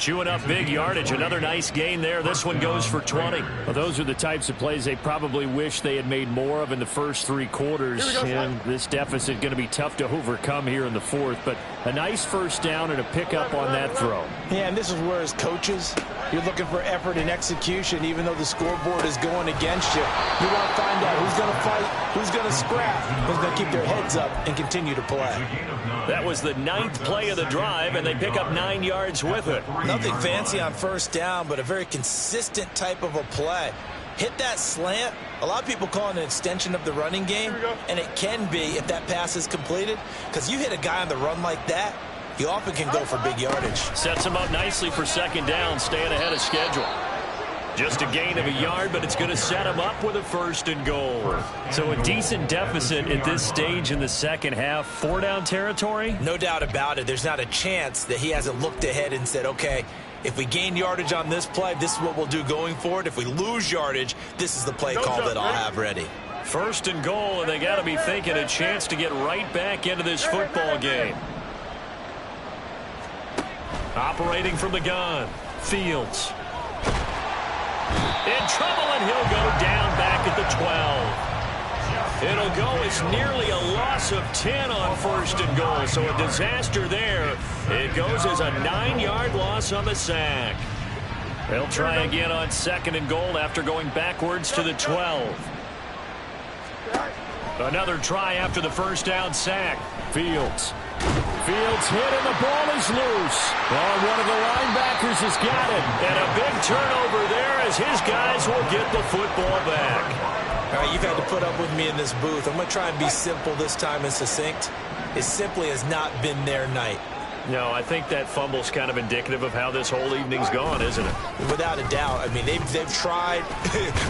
Chewing up big yardage. Another nice gain there. This one goes for 20. Well, those are the types of plays they probably wish they had made more of in the first 3 quarters. And this deficit going to be tough to overcome here in the fourth. But a nice first down and a pickup on that throw. Yeah, and this is where as coaches, you're looking for effort and execution. Even though the scoreboard is going against you, you want to find out who's going to fight, who's going to scrap, who's going to keep their heads up and continue to play. That was the 9th play of the drive, and they pick up 9 yards with it. Nothing fancy on first down, but a very consistent type of a play. Hit that slant. A lot of people call it an extension of the running game, and it can be if that pass is completed, because you hit a guy on the run like that, you often can go for big yardage. Sets him up nicely for second down, staying ahead of schedule. Just a gain of a yard, but it's going to set him up with a 1st and goal. So a decent deficit at this stage in the second half. 4-down territory? No doubt about it. There's not a chance that he hasn't looked ahead and said, okay, if we gain yardage on this play, this is what we'll do going forward. If we lose yardage, this is the play call that I'll have ready. 1st and goal, and they got to be thinking a chance to get right back into this football game. Operating from the gun, Fields. In trouble, and he'll go down back at the 12. It'll go as nearly a loss of 10 on 1st and goal, so a disaster there. It goes as a 9-yard loss on the sack. They'll try again on 2nd and goal after going backwards to the 12. Another try after the 1st down sack. Fields hit and the ball is loose. Oh, one of the linebackers has got it. And a big turnover there as his guys will get the football back. All right, you've had to put up with me in this booth. I'm going to try and be simple this time and succinct. It simply has not been their night. No, I think that fumble's kind of indicative of how this whole evening's gone, isn't it? Without a doubt. I mean, they've tried,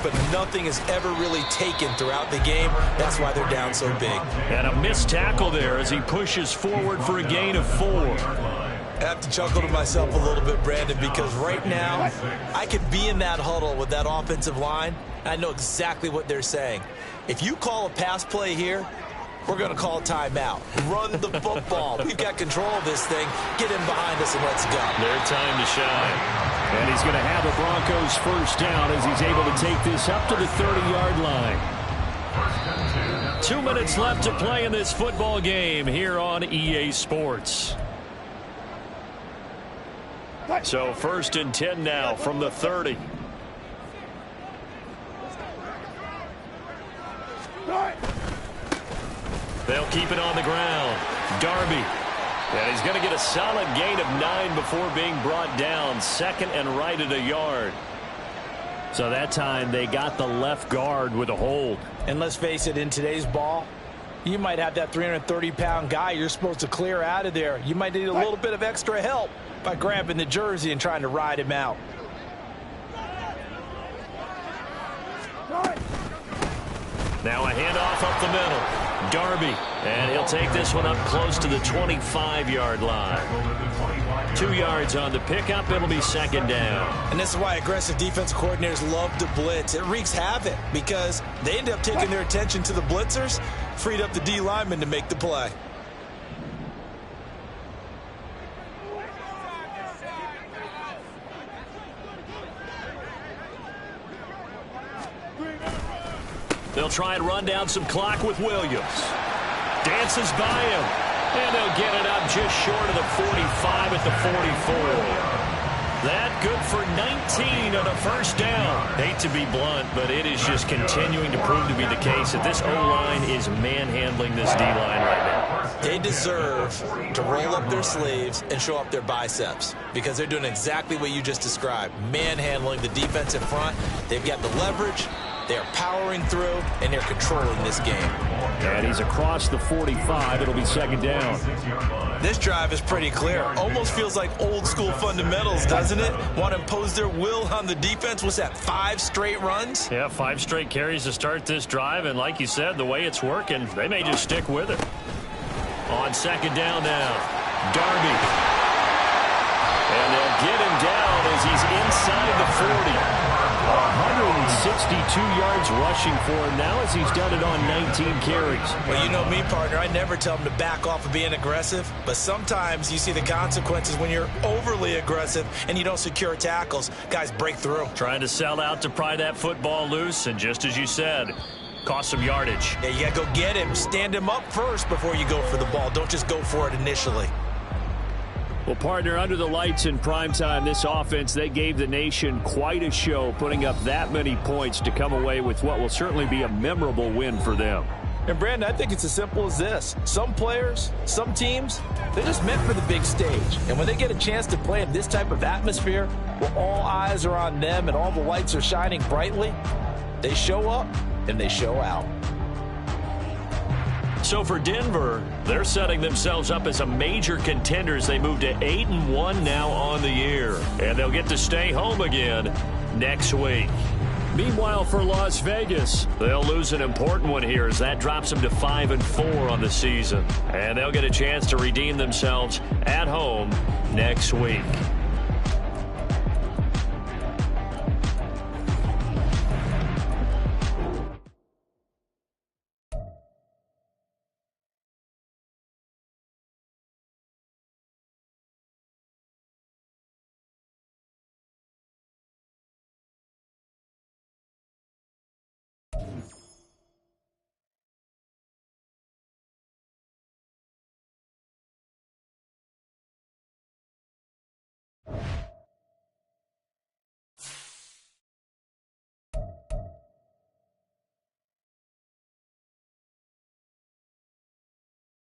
but nothing has ever really taken throughout the game. That's why they're down so big. And a missed tackle there as he pushes forward for a gain of 4. I have to chuckle to myself a little bit, Brandon, because right now I could be in that huddle with that offensive line. I know exactly what they're saying. If you call a pass play here, we're going to call timeout. Run the football. We've got control of this thing. Get in behind us and let's go. Their time to shine. And he's going to have the Broncos 1st down as he's able to take this up to the 30-yard line. 2 minutes left to play in this football game here on EA Sports. So 1st and 10 now from the 30. They'll keep it on the ground. Darby. And he's going to get a solid gain of 9 before being brought down. 2nd and right at a yard. So that time they got the left guard with a hold. And let's face it, in today's ball, you might have that 330-pound guy you're supposed to clear out of there. You might need a little bit of extra help by grabbing the jersey and trying to ride him out. Now a handoff up the middle. Darby, and he'll take this one up close to the 25-yard line. 2 yards on the pickup. It'll be 2nd down. And this is why aggressive defensive coordinators love to blitz. It wreaks havoc because they end up taking their attention to the blitzers, freed up the D lineman to make the play. They'll try and run down some clock with Williams. Dances by him. And they'll get it up just short of the 45 at the 44. That good for 19 on a 1st down. Hate to be blunt, but it is just continuing to prove to be the case that this O-line is manhandling this D-line right now. They deserve to roll up their sleeves and show up their biceps because they're doing exactly what you just described, manhandling the defensive front. They've got the leverage. They're powering through, and they're controlling this game. And he's across the 45. It'll be 2nd down. This drive is pretty clear. Almost feels like old-school fundamentals, doesn't it? Want to impose their will on the defense. What's that, 5 straight runs? Yeah, 5 straight carries to start this drive, and like you said, the way it's working, they may just stick with it. On 2nd down now, Darby. And they'll get him down as he's inside the 40. 160 yards rushing for him now as he's done it on 19 carries. Well, you know me, partner. I never tell him to back off of being aggressive, but sometimes you see the consequences when you're overly aggressive and you don't secure tackles. Guys break through. Trying to sell out to pry that football loose, and just as you said, cost some yardage. Yeah, you got to go get him. Stand him up first before you go for the ball. Don't just go for it initially. Well, partner, under the lights in primetime, this offense, they gave the nation quite a show, putting up that many points to come away with what will certainly be a memorable win for them. And, Brandon, I think it's as simple as this. Some players, some teams, they're just meant for the big stage. And when they get a chance to play in this type of atmosphere, where all eyes are on them and all the lights are shining brightly, they show up and they show out. So for Denver, they're setting themselves up as a major contender as they move to 8-1 now on the year. And they'll get to stay home again next week. Meanwhile, for Las Vegas, they'll lose an important one here as that drops them to 5-4 on the season. And they'll get a chance to redeem themselves at home next week.